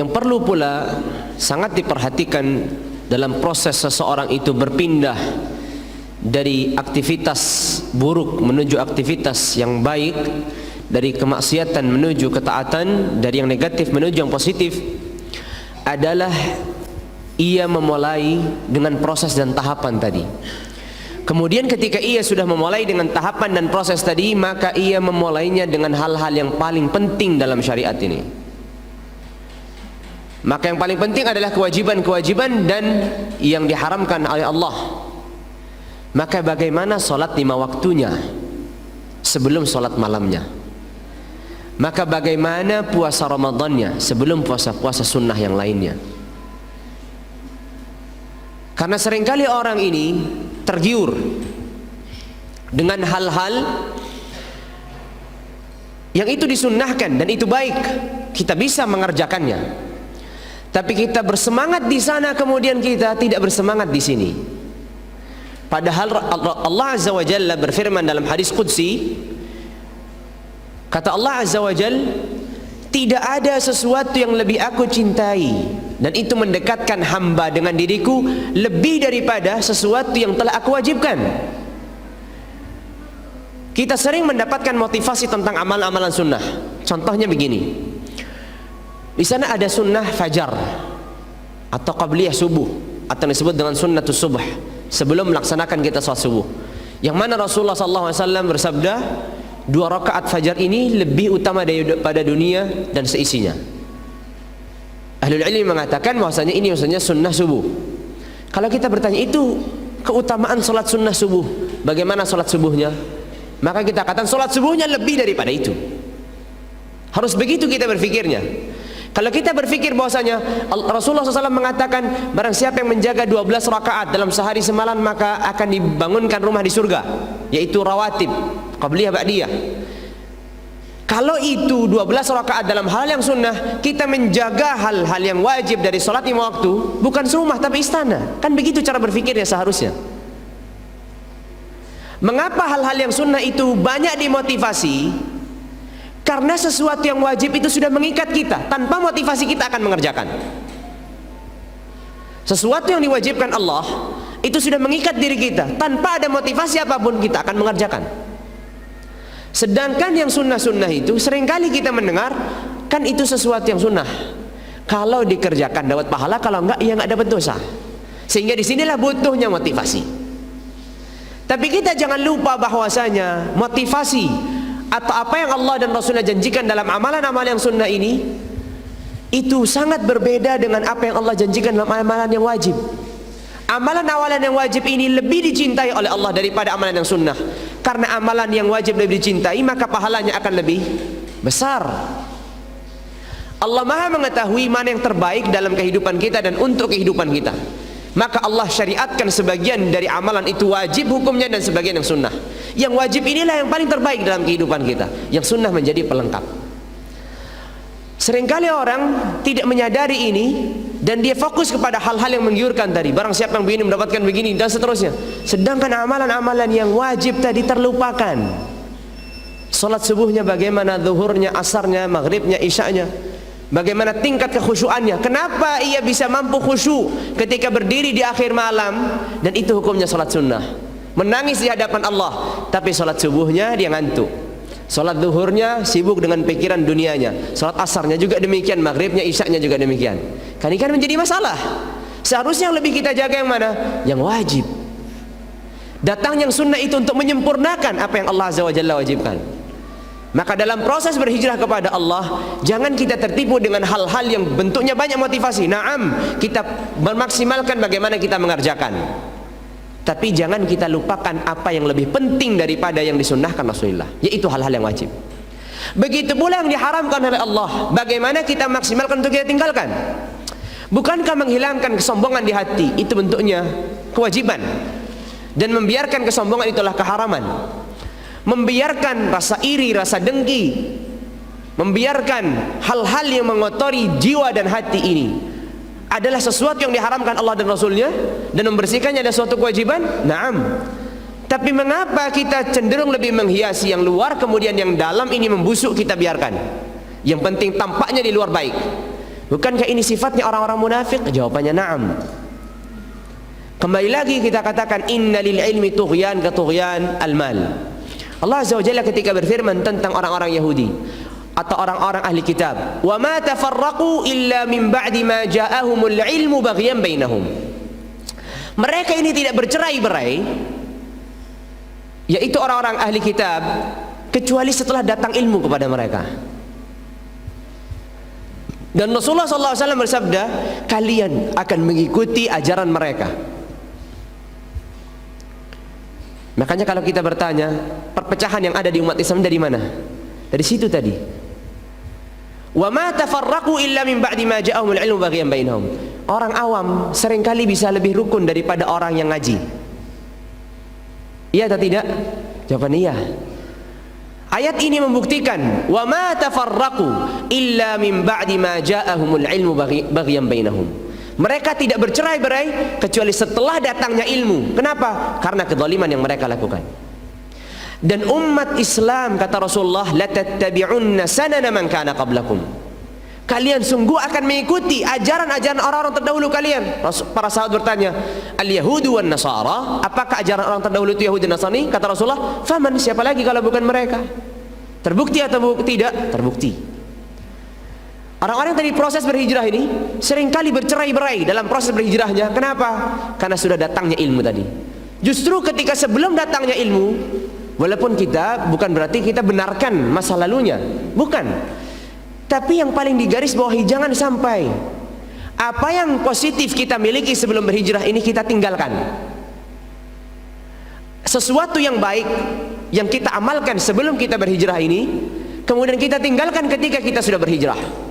yang perlu pula sangat diperhatikan dalam proses seseorang itu berpindah dari aktivitas buruk menuju aktivitas yang baik, dari kemaksiatan menuju ketaatan, dari yang negatif menuju yang positif, adalah ia memulai dengan proses dan tahapan tadi. Kemudian ketika ia sudah memulai dengan tahapan dan proses tadi, maka ia memulainya dengan hal-hal yang paling penting dalam syariat ini. Maka yang paling penting adalah kewajiban-kewajiban dan yang diharamkan oleh Allah. Maka bagaimana solat 5 waktunya sebelum solat malamnya? Maka bagaimana puasa Ramadannya sebelum puasa-puasa sunnah yang lainnya? Karena seringkali orang ini tergiur dengan hal-hal yang itu disunnahkan dan itu baik, kita bisa mengerjakannya. Tapi kita bersemangat di sana, kemudian kita tidak bersemangat di sini. Padahal Allah Azza wa Jalla berfirman dalam hadis qudsi, kata Allah Azza wa Jalla, tidak ada sesuatu yang lebih aku cintai dan itu mendekatkan hamba dengan diriku lebih daripada sesuatu yang telah aku wajibkan. Kita sering mendapatkan motivasi tentang amalan-amalan sunnah. Contohnya begini, di sana ada sunnah fajar atau qabliyah subuh atau disebut dengan sunnatus subuh, sebelum melaksanakan kita salat subuh, yang mana Rasulullah SAW bersabda 2 rakaat fajar ini lebih utama daripada dunia dan seisinya. Ahlul ilmi mengatakan bahwasanya ini maksudnya sunnah subuh. Kalau kita bertanya itu keutamaan salat sunnah subuh, bagaimana salat subuhnya? Maka kita katakan salat subuhnya lebih daripada itu. Harus begitu kita berpikirnya. Kalau kita berpikir bahwasanya Rasulullah SAW mengatakan barang siapa yang menjaga 12 rakaat dalam sehari semalam maka akan dibangunkan rumah di surga, yaitu rawatib, qabliyah, ba'diyah. Kalau itu 12 rakaat dalam hal yang sunnah, kita menjaga hal-hal yang wajib dari sholat 5 waktu, bukan serumah tapi istana. Kan begitu cara berpikirnya seharusnya. Mengapa hal-hal yang sunnah itu banyak dimotivasi? Karena sesuatu yang wajib itu sudah mengikat kita, tanpa motivasi kita akan mengerjakan. Sesuatu yang diwajibkan Allah itu sudah mengikat diri kita, tanpa ada motivasi apapun kita akan mengerjakan. Sedangkan yang sunnah-sunnah itu seringkali kita mendengar kan itu sesuatu yang sunnah, kalau dikerjakan dapat pahala, kalau enggak ya enggak dapat dosa. Sehingga disinilah butuhnya motivasi. Tapi kita jangan lupa bahwasanya motivasi atau apa yang Allah dan Rasulnya janjikan dalam amalan-amalan yang sunnah ini itu sangat berbeda dengan apa yang Allah janjikan dalam amalan yang wajib. Amalan-amalan yang wajib ini lebih dicintai oleh Allah daripada amalan yang sunnah. Karena amalan yang wajib lebih dicintai, maka pahalanya akan lebih besar. Allah Maha mengetahui mana yang terbaik dalam kehidupan kita dan untuk kehidupan kita. Maka Allah syariatkan sebagian dari amalan itu wajib hukumnya dan sebagian yang sunnah. Yang wajib inilah yang paling terbaik dalam kehidupan kita, yang sunnah menjadi pelengkap. Seringkali orang tidak menyadari ini dan dia fokus kepada hal-hal yang menggiurkan tadi. Barang siapa yang begini mendapatkan begini dan seterusnya. Sedangkan amalan-amalan yang wajib tadi terlupakan. Salat subuhnya bagaimana, zuhurnya, asarnya, maghribnya, isya'nya. Bagaimana tingkat kekhusyuannya. Kenapa ia bisa mampu khusyuk ketika berdiri di akhir malam, dan itu hukumnya salat sunnah. Menangis di hadapan Allah, tapi salat subuhnya dia ngantuk. Salat zuhurnya sibuk dengan pikiran dunianya. Salat asarnya juga demikian, maghribnya, isya'nya juga demikian. Kan ini kan menjadi masalah. Seharusnya yang lebih kita jaga yang mana? Yang wajib. Datang yang sunnah itu untuk menyempurnakan apa yang Allah Azza wa Jalla wajibkan. Maka dalam proses berhijrah kepada Allah, jangan kita tertipu dengan hal-hal yang bentuknya banyak motivasi. Naam, kita memaksimalkan bagaimana kita mengerjakan. Tapi jangan kita lupakan apa yang lebih penting daripada yang disunnahkan Rasulullah, yaitu hal-hal yang wajib. Begitu pula yang diharamkan oleh Allah, bagaimana kita maksimalkan untuk kita tinggalkan. Bukankah menghilangkan kesombongan di hati itu bentuknya kewajiban, dan membiarkan kesombongan itulah keharaman. Membiarkan rasa iri, rasa dengki, membiarkan hal-hal yang mengotori jiwa dan hati ini adalah sesuatu yang diharamkan Allah dan Rasulnya, dan membersihkannya adalah suatu kewajiban. Naam. Tapi mengapa kita cenderung lebih menghiasi yang luar, kemudian yang dalam ini membusuk kita biarkan? Yang penting tampaknya di luar baik. Bukankah ini sifatnya orang-orang munafik? Jawabannya na'am. Kembali lagi kita katakan inna lil ilmi tughyan ka tughyan al-mal. Allah Azza wa Jalla ketika berfirman tentang orang-orang Yahudi atau orang-orang ahli kitab, wa ma tafarraqu illa min ba'di ma ja'ahumul ilmu baghyan bainahum. Mereka ini tidak bercerai-berai, yaitu orang-orang ahli kitab, kecuali setelah datang ilmu kepada mereka. Dan Rasulullah SAW bersabda, kalian akan mengikuti ajaran mereka. Makanya kalau kita bertanya, perpecahan yang ada di umat Islam dari mana? Dari situ tadi. Wa ma tafarraqu illa min ba'di ma ja'ahumul ilmu baghyan bainahum. Orang awam seringkali bisa lebih rukun daripada orang yang ngaji. Iya atau tidak? Jawaban iya. Ayat ini membuktikan wa ma tafarraqu illa min ba'di ma ja'ahumul ilmu baghyan bainahum. Mereka tidak bercerai-berai kecuali setelah datangnya ilmu. Kenapa? Karena kezaliman yang mereka lakukan. Dan umat Islam, kata Rasulullah, la tattabi'unna sanana man kana qablakum. Kalian sungguh akan mengikuti ajaran-ajaran orang-orang terdahulu kalian. Para sahabat bertanya, al-yahudu wan nasara, apakah ajaran orang terdahulu itu Yahudi dan Nasrani? Kata Rasulullah, faman, siapa lagi kalau bukan mereka? Terbukti atau tidak? Terbukti. Orang-orang yang tadi proses berhijrah ini seringkali bercerai-berai dalam proses berhijrahnya. Kenapa? Karena sudah datangnya ilmu tadi. Justru ketika sebelum datangnya ilmu, walaupun kita bukan berarti kita benarkan masa lalunya, bukan. Tapi yang paling digaris bawahi, jangan sampai apa yang positif kita miliki sebelum berhijrah ini kita tinggalkan. Sesuatu yang baik yang kita amalkan sebelum kita berhijrah ini, kemudian kita tinggalkan ketika kita sudah berhijrah.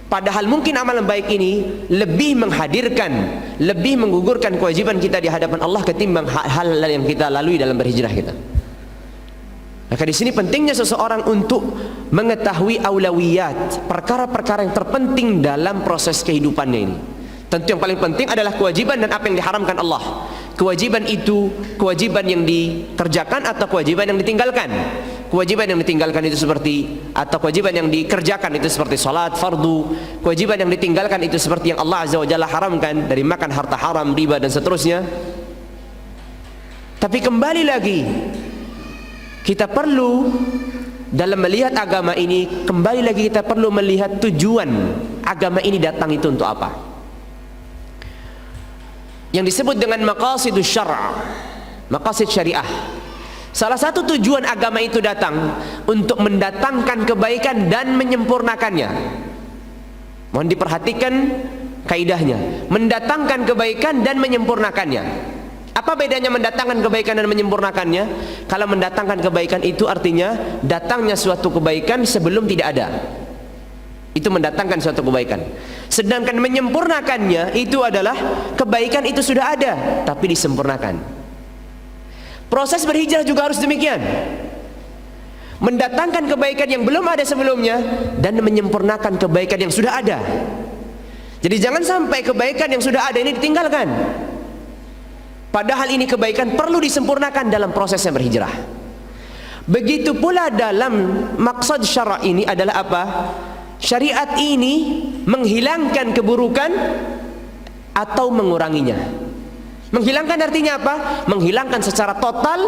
Padahal mungkin amalan baik ini lebih menghadirkan, lebih menggugurkan kewajiban kita di hadapan Allah ketimbang hal-hal yang kita lalui dalam berhijrah kita. Maka di sini pentingnya seseorang untuk mengetahui aulawiyat, perkara-perkara yang terpenting dalam proses kehidupannya ini. Tentu yang paling penting adalah kewajiban dan apa yang diharamkan Allah. Kewajiban itu kewajiban yang dikerjakan atau kewajiban yang ditinggalkan. Kewajiban yang ditinggalkan itu seperti, atau kewajiban yang dikerjakan itu seperti salat fardu. Kewajiban yang ditinggalkan itu seperti yang Allah Azza wa Jalla haramkan, dari makan harta haram, riba dan seterusnya. Tapi kembali lagi, kita perlu dalam melihat agama ini, kembali lagi kita perlu melihat tujuan agama ini datang itu untuk apa. Yang disebut dengan maqasidus syara', maqasid syariah. Salah satu tujuan agama itu datang untuk mendatangkan kebaikan dan menyempurnakannya. Mohon diperhatikan kaidahnya, mendatangkan kebaikan dan menyempurnakannya. Apa bedanya mendatangkan kebaikan dan menyempurnakannya? Kalau mendatangkan kebaikan itu artinya datangnya suatu kebaikan sebelum tidak ada. Itu mendatangkan suatu kebaikan. Sedangkan menyempurnakannya itu adalah kebaikan itu sudah ada tapi disempurnakan. Proses berhijrah juga harus demikian. mendatangkan kebaikan yang belum ada sebelumnya, dan menyempurnakan kebaikan yang sudah ada. Jadi jangan sampai kebaikan yang sudah ada ini ditinggalkan. Padahal ini kebaikan perlu disempurnakan dalam prosesnya berhijrah. Begitu pula dalam maksud syara ini adalah apa? Syariat ini menghilangkan keburukan atau menguranginya. Menghilangkan artinya apa? Menghilangkan secara total.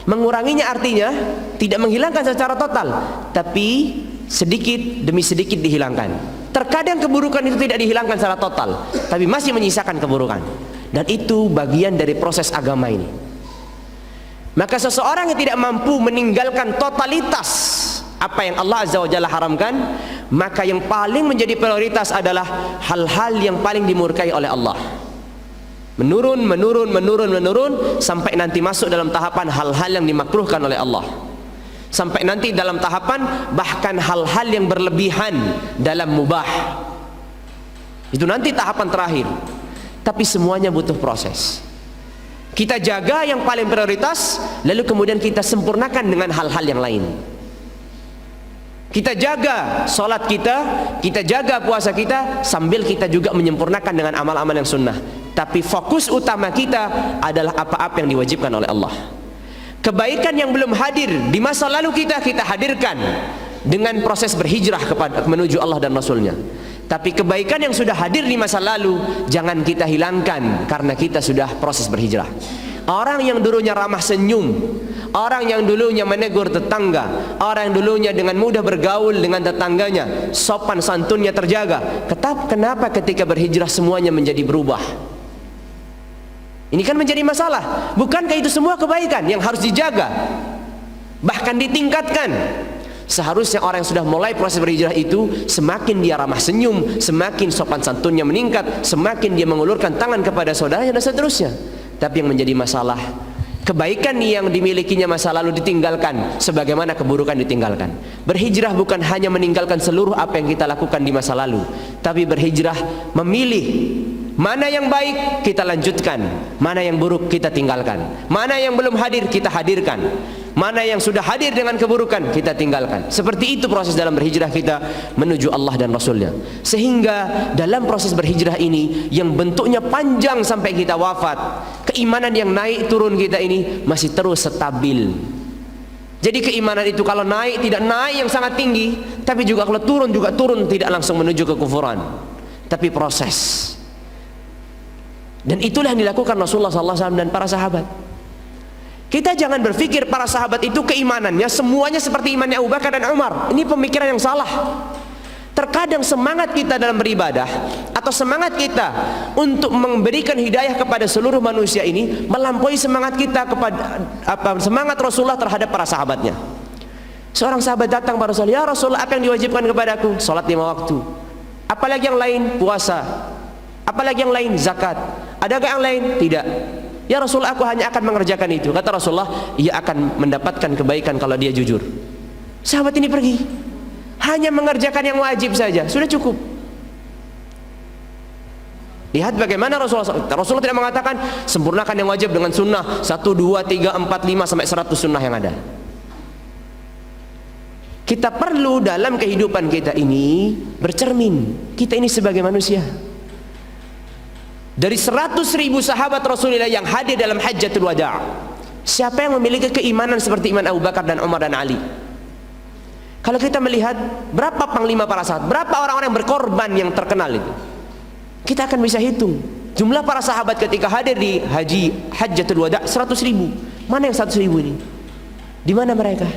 Menguranginya artinya tidak menghilangkan secara total, tapi sedikit demi sedikit dihilangkan. Terkadang keburukan itu tidak dihilangkan secara total, tapi masih menyisakan keburukan. Dan itu bagian dari proses agama ini. Maka seseorang yang tidak mampu meninggalkan totalitas apa yang Allah Azza wa Jalla haramkan, maka yang paling menjadi prioritas adalah hal-hal yang paling dimurkai oleh Allah. Menurun sampai nanti masuk dalam tahapan hal-hal yang dimakruhkan oleh Allah. Sampai nanti dalam tahapan bahkan hal-hal yang berlebihan dalam mubah. Itu nanti tahapan terakhir. Tapi semuanya butuh proses. Kita jaga yang paling prioritas, lalu kemudian kita sempurnakan dengan hal-hal yang lain. Kita jaga salat kita jaga puasa kita, sambil kita juga menyempurnakan dengan amal-amal yang sunnah. Tapi fokus utama kita adalah apa-apa yang diwajibkan oleh Allah. Kebaikan yang belum hadir di masa lalu kita hadirkan dengan proses berhijrah menuju Allah dan Rasulnya. Tapi kebaikan yang sudah hadir di masa lalu jangan kita hilangkan karena kita sudah proses berhijrah. Orang yang dulunya ramah senyum, orang yang dulunya menegur tetangga, orang yang dulunya dengan mudah bergaul dengan tetangganya, sopan santunnya terjaga, kenapa ketika berhijrah semuanya menjadi berubah? Ini kan menjadi masalah. Bukankah itu semua kebaikan yang harus dijaga, bahkan ditingkatkan? Seharusnya orang yang sudah mulai proses berhijrah itu semakin dia ramah senyum, semakin sopan santunnya meningkat, semakin dia mengulurkan tangan kepada saudaranya dan seterusnya. Tapi yang menjadi masalah, kebaikan yang dimilikinya masa lalu ditinggalkan, sebagaimana keburukan ditinggalkan. Berhijrah bukan hanya meninggalkan seluruh apa yang kita lakukan di masa lalu, tapi berhijrah memilih mana yang baik kita lanjutkan, mana yang buruk kita tinggalkan, mana yang belum hadir kita hadirkan, mana yang sudah hadir dengan keburukan kita tinggalkan. Seperti itu proses dalam berhijrah kita menuju Allah dan Rasulnya. Sehingga dalam proses berhijrah ini yang bentuknya panjang sampai kita wafat, keimanan yang naik turun kita ini masih terus stabil. Jadi keimanan itu kalau naik tidak naik yang sangat tinggi, tapi juga kalau turun juga turun tidak langsung menuju kekufuran, tapi proses. Dan itulah yang dilakukan Rasulullah SAW dan para sahabat. Kita jangan berpikir para sahabat itu keimanannya semuanya seperti imannya Abu Bakar dan Umar. Ini pemikiran yang salah. Terkadang semangat kita dalam beribadah atau semangat kita untuk memberikan hidayah kepada seluruh manusia ini melampaui semangat kita kepada semangat Rasulullah terhadap para sahabatnya. Seorang sahabat datang kepada Rasulullah, "Ya Rasulullah, apa yang diwajibkan kepadaku?" Salat 5 waktu. Apalagi yang lain? Puasa. Apalagi yang lain? Zakat. Adakah yang lain? Tidak. "Ya Rasulullah, aku hanya akan mengerjakan itu." Kata Rasulullah, ia akan mendapatkan kebaikan kalau dia jujur. Sahabat ini pergi, hanya mengerjakan yang wajib saja, sudah cukup. Lihat bagaimana Rasulullah tidak mengatakan sempurnakan yang wajib dengan sunnah 1, 2, 3, 4, 5 sampai 100 sunnah yang ada. Kita perlu dalam kehidupan kita ini bercermin, kita ini sebagai manusia. Dari 100.000 sahabat Rasulullah yang hadir dalam Hajjatul Wada', siapa yang memiliki keimanan seperti iman Abu Bakar dan Umar dan Ali? Kalau kita melihat berapa panglima para sahabat, berapa orang-orang yang berkorban yang terkenal itu, kita akan bisa hitung jumlah para sahabat ketika hadir di Hajjatul Wada' 100.000. Mana yang 100.000 ini? Di mana mereka?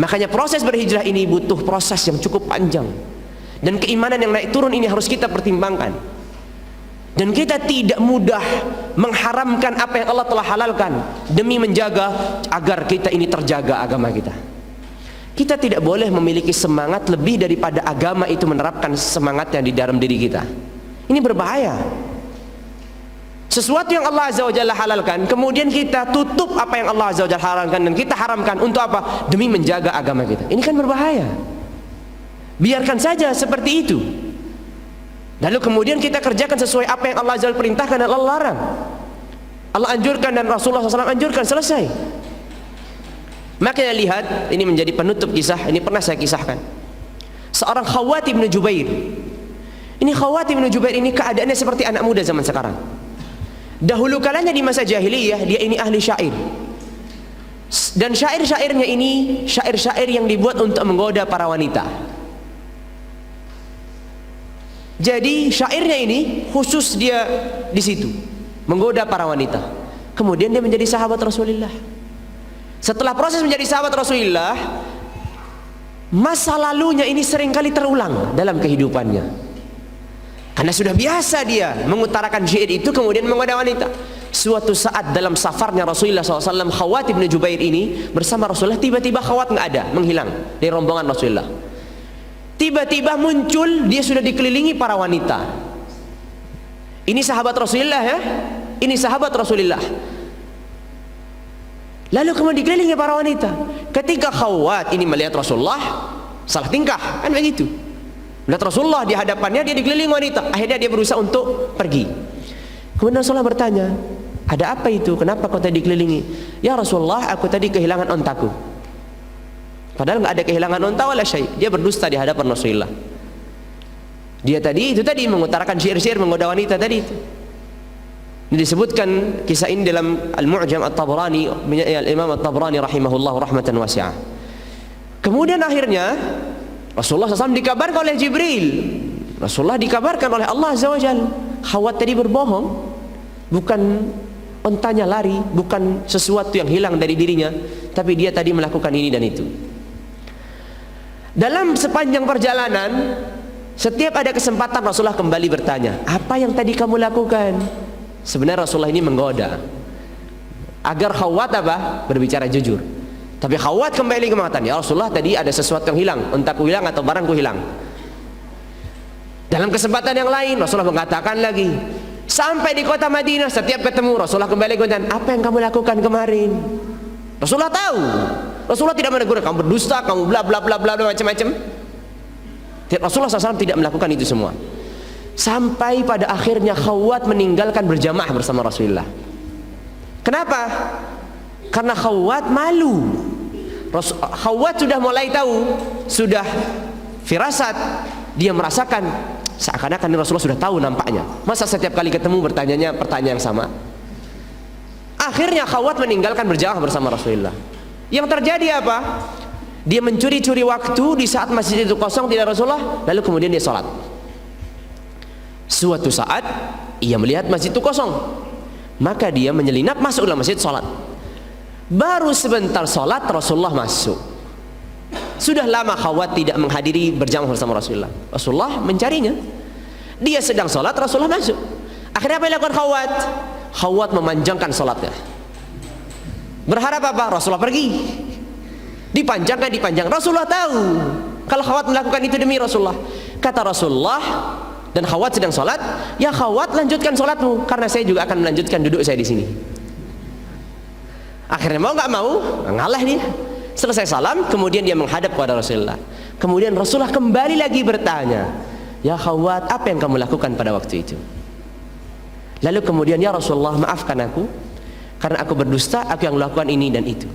Makanya proses berhijrah ini butuh proses yang cukup panjang, dan keimanan yang naik turun ini harus kita pertimbangkan. Dan kita tidak mudah mengharamkan apa yang Allah telah halalkan demi menjaga agar kita ini terjaga agama kita. Kita tidak boleh memiliki semangat lebih daripada agama itu menerapkan semangatnya di dalam diri kita. Ini berbahaya. Sesuatu yang Allah Azza wa Jalla halalkan, kemudian kita tutup apa yang Allah Azza wa Jalla halalkan dan kita haramkan untuk apa? Demi menjaga agama kita. Ini kan berbahaya. Biarkan saja seperti itu. Lalu kemudian kita kerjakan sesuai apa yang Allah Azza wa Jalla perintahkan dan Allah larang. Allah anjurkan dan Rasulullah SAW anjurkan, selesai. Makanya lihat, ini menjadi penutup kisah, ini pernah saya kisahkan. Seorang Khawwat bin Jubair. Ini Khawwat bin Jubair ini keadaannya seperti anak muda zaman sekarang. Dahulu kalanya di masa jahiliyah, dia ini ahli syair. Dan syair-syairnya ini syair-syair yang dibuat untuk menggoda para wanita. Jadi syairnya ini khusus dia di situ, menggoda para wanita. Kemudian dia menjadi sahabat Rasulullah. Setelah proses menjadi sahabat Rasulullah, masa lalunya ini seringkali terulang dalam kehidupannya. Karena sudah biasa dia mengutarakan syair itu kemudian menggoda wanita. Suatu saat dalam safarnya Rasulullah SAW, Khawwat bin Jubair ini bersama Rasulullah, tiba-tiba Khawwat nggak ada, menghilang dari rombongan Rasulullah. Tiba-tiba muncul, dia sudah dikelilingi para wanita. Ini sahabat Rasulullah ya, ini sahabat Rasulullah. Lalu kemudian dikelilingi para wanita. Ketika Khawwat ini melihat Rasulullah, salah tingkah, kan begitu. Melihat Rasulullah di hadapannya, dia dikelilingi wanita. Akhirnya dia berusaha untuk pergi. Kemudian Rasulullah bertanya, ada apa itu? Kenapa kau tadi dikelilingi? Ya Rasulullah, aku tadi kehilangan ontaku. Padahal nggak ada kehilangan onta wala syai. Dia berdusta di hadapan Rasulullah. Dia tadi mengutarakan syair-syair menggoda wanita tadi itu. Ini disebutkan kisah ini dalam Al-Mu'jam At-Tabrani, Imam At-Tabrani rahimahullah rahmatan wasi'ah. Kemudian akhirnya Rasulullah SAW dikabarkan oleh Jibril. Rasulullah dikabarkan oleh Allah Azza wa Jalla. Khawwat tadi berbohong, bukan ontanya lari, bukan sesuatu yang hilang dari dirinya, tapi dia tadi melakukan ini dan itu. Dalam sepanjang perjalanan, setiap ada kesempatan Rasulullah kembali bertanya, apa yang tadi kamu lakukan? Sebenarnya Rasulullah ini menggoda agar Khawwat berbicara jujur. Tapi Khawwat kembali mengatakan, ya Rasulullah, tadi ada sesuatu yang hilang, ontaku hilang atau barangku hilang. Dalam kesempatan yang lain Rasulullah mengatakan lagi, sampai di kota Madinah setiap ketemu Rasulullah kembali mengatakan, apa yang kamu lakukan kemarin? Rasulullah tahu. Rasulullah tidak menegur, kamu berdusta, kamu bla bla bla bla macam-macam. Rasulullah SAW tidak melakukan itu semua. Sampai pada akhirnya Khawwat meninggalkan berjamaah bersama Rasulullah. Kenapa? Karena Khawwat malu. Khawwat sudah mulai tahu, sudah firasat, dia merasakan seakan-akan Rasulullah sudah tahu nampaknya. Masa setiap kali ketemu bertanyanya pertanyaan yang sama? Akhirnya Khawwat meninggalkan berjamaah bersama Rasulullah. Yang terjadi apa? Dia mencuri-curi waktu di saat masjid itu kosong tidak Rasulullah, lalu kemudian dia sholat. Suatu saat ia melihat masjid itu kosong, maka dia menyelinap masuk dalam masjid sholat. Baru sebentar sholat Rasulullah masuk. Sudah lama Khawwat tidak menghadiri berjamaah bersama Rasulullah. Rasulullah mencarinya. Dia sedang sholat, Rasulullah masuk. Akhirnya apa yang dilakukan Khawwat? Khawwat memanjangkan sholatnya. Berharap apa? Rasulullah pergi. Dipanjangkan. Rasulullah tahu kalau Khawwat melakukan itu demi Rasulullah. Kata Rasulullah, dan Khawwat sedang sholat, ya Khawwat, lanjutkan sholatmu, karena saya juga akan melanjutkan duduk saya di sini. Akhirnya mau nggak mau ngalah dia. Selesai salam, kemudian dia menghadap kepada Rasulullah. Kemudian Rasulullah kembali lagi bertanya, ya Khawwat, apa yang kamu lakukan pada waktu itu? Lalu kemudian, ya Rasulullah, maafkan aku karena aku berdusta, aku yang melakukan ini dan itu.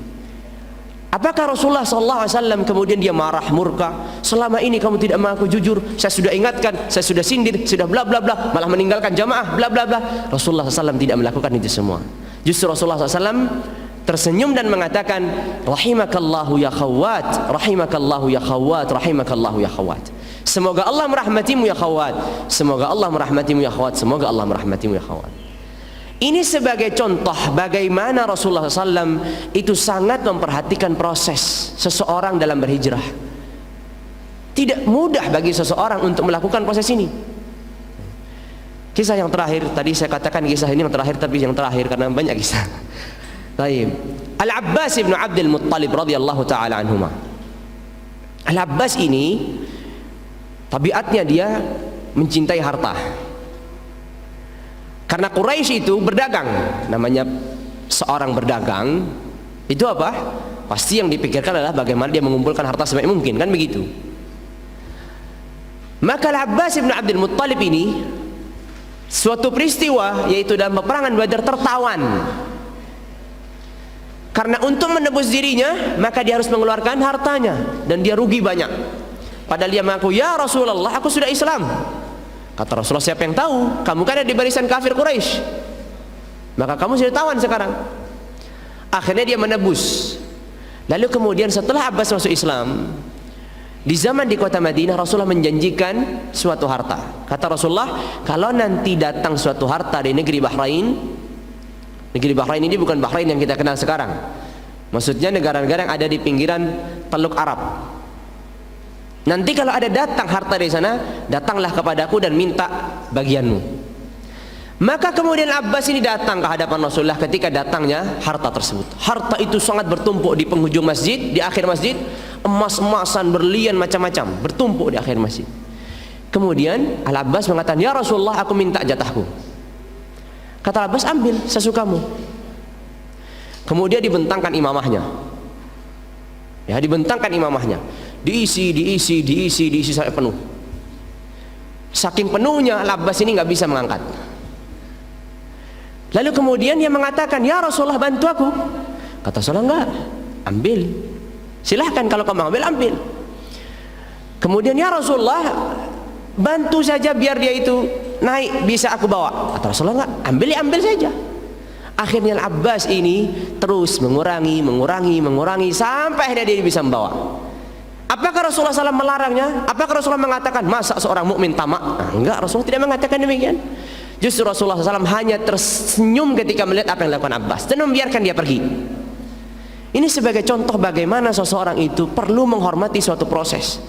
Apakah Rasulullah SAW kemudian dia marah, murka? Selama ini kamu tidak mengaku jujur, saya sudah ingatkan, saya sudah sindir, sudah bla bla bla, malah meninggalkan jamaah, bla bla bla. Rasulullah SAW tidak melakukan itu semua. Justru Rasulullah SAW tersenyum dan mengatakan, rahimakallahu ya Khawwat, rahimakallahu ya Khawwat, rahimakallahu ya Khawwat. Semoga Allah merahmatimu ya Khawwat, semoga Allah merahmatimu ya Khawwat, semoga Allah merahmatimu ya Khawwat. Ini sebagai contoh bagaimana Rasulullah SAW itu sangat memperhatikan proses seseorang dalam berhijrah. Tidak mudah bagi seseorang untuk melakukan proses ini. Kisah yang terakhir, tadi saya katakan kisah ini yang terakhir, tapi yang terakhir karena banyak kisah. Baik. Al-Abbas ibn Abdul Muttalib radhiyallahu ta'ala anhuma. Al-Abbas ini tabiatnya dia mencintai harta. Karena Quraisy itu berdagang, namanya seorang berdagang itu apa? Pasti yang dipikirkan adalah bagaimana dia mengumpulkan harta sebanyak mungkin, kan begitu. Maka Al-Abbas ibn Abdul Muttalib ini suatu peristiwa, yaitu dalam peperangan Badar, tertawan. Karena untuk menebus dirinya, maka dia harus mengeluarkan hartanya, dan dia rugi banyak. Padahal dia mengaku, ya Rasulullah, aku sudah Islam. Kata Rasulullah, siapa yang tahu? Kamu kan ada di barisan kafir Quraisy, maka kamu sudah tawan sekarang. Akhirnya dia menebus. Lalu kemudian setelah Abbas masuk Islam, di zaman di kota Madinah, Rasulullah menjanjikan suatu harta. Kata Rasulullah, kalau nanti datang suatu harta di negeri Bahrain, negeri Bahrain ini bukan Bahrain yang kita kenal sekarang, maksudnya negara-negara yang ada di pinggiran Teluk Arab. Nanti kalau ada datang harta dari sana, datanglah kepadaku dan minta bagianmu. Maka kemudian Abbas ini datang ke hadapan Rasulullah ketika datangnya harta tersebut. Harta itu sangat bertumpuk di penghujung masjid, di akhir masjid, emas-emasan, berlian, macam-macam bertumpuk di akhir masjid. Kemudian Al-Abbas mengatakan, ya Rasulullah, aku minta jatahku. Kata Abbas, ambil sesukamu. Kemudian dibentangkan imamahnya. Ya, dibentangkan imamahnya. Diisi sampai penuh. Saking penuhnya, Al-Abbas ini nggak bisa mengangkat. Lalu kemudian dia mengatakan, ya Rasulullah, bantu aku. Kata Rasulullah, enggak, ambil. Silahkan, kalau kamu ambil. Kemudian, ya Rasulullah, bantu saja biar dia itu naik, bisa aku bawa. Kata Rasulullah, enggak, ambil saja. Akhirnya Al-Abbas ini terus mengurangi sampai akhirnya dia bisa membawa. Apakah Rasulullah SAW melarangnya? Apakah Rasulullah mengatakan, masa seorang mukmin tamak? Enggak, Rasulullah tidak mengatakan demikian. Justru Rasulullah SAW hanya tersenyum ketika melihat apa yang dilakukan Abbas dan membiarkan dia pergi. Ini sebagai contoh bagaimana seseorang itu perlu menghormati suatu proses.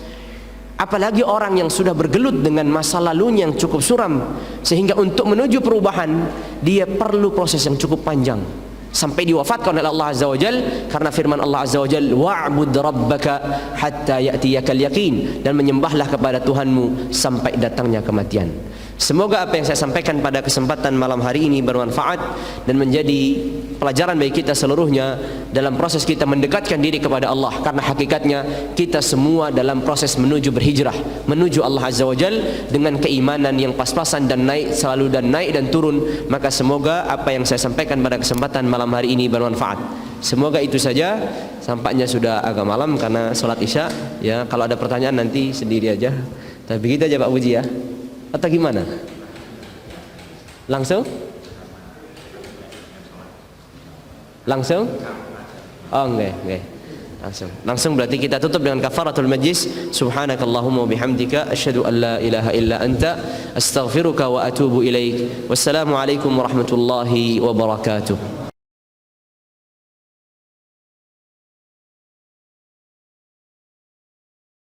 Apalagi orang yang sudah bergelut dengan masa lalunya yang cukup suram, sehingga untuk menuju perubahan dia perlu proses yang cukup panjang sampai diwafatkan oleh Allah Azza wa Jal, karena firman Allah Azza wa Jal, wa'bud rabbaka hatta ya'tiyakal yaqin, dan menyembahlah kepada Tuhanmu sampai datangnya kematian. Semoga apa yang saya sampaikan pada kesempatan malam hari ini bermanfaat dan menjadi pelajaran bagi kita seluruhnya dalam proses kita mendekatkan diri kepada Allah, karena hakikatnya kita semua dalam proses menuju berhijrah menuju Allah Azza wa Jal dengan keimanan yang pas-pasan dan naik selalu, dan naik dan turun. Maka semoga apa yang saya sampaikan pada kesempatan malam hari ini bermanfaat. Semoga itu saja. Sampaknya sudah agak malam karena sholat isya. Ya, kalau ada pertanyaan nanti sendiri aja. Tapi begitu aja Pak Puji ya. Atau gimana? Langsung? Langsung? Oh enggak. Langsung berarti kita tutup dengan kafaratul majlis. Subhanakallahumma wa bihamdika asyhadu an la ilaha illa anta astaghfiruka wa atubu ilaik. Wassalamu alaikum warahmatullahi wabarakatuh.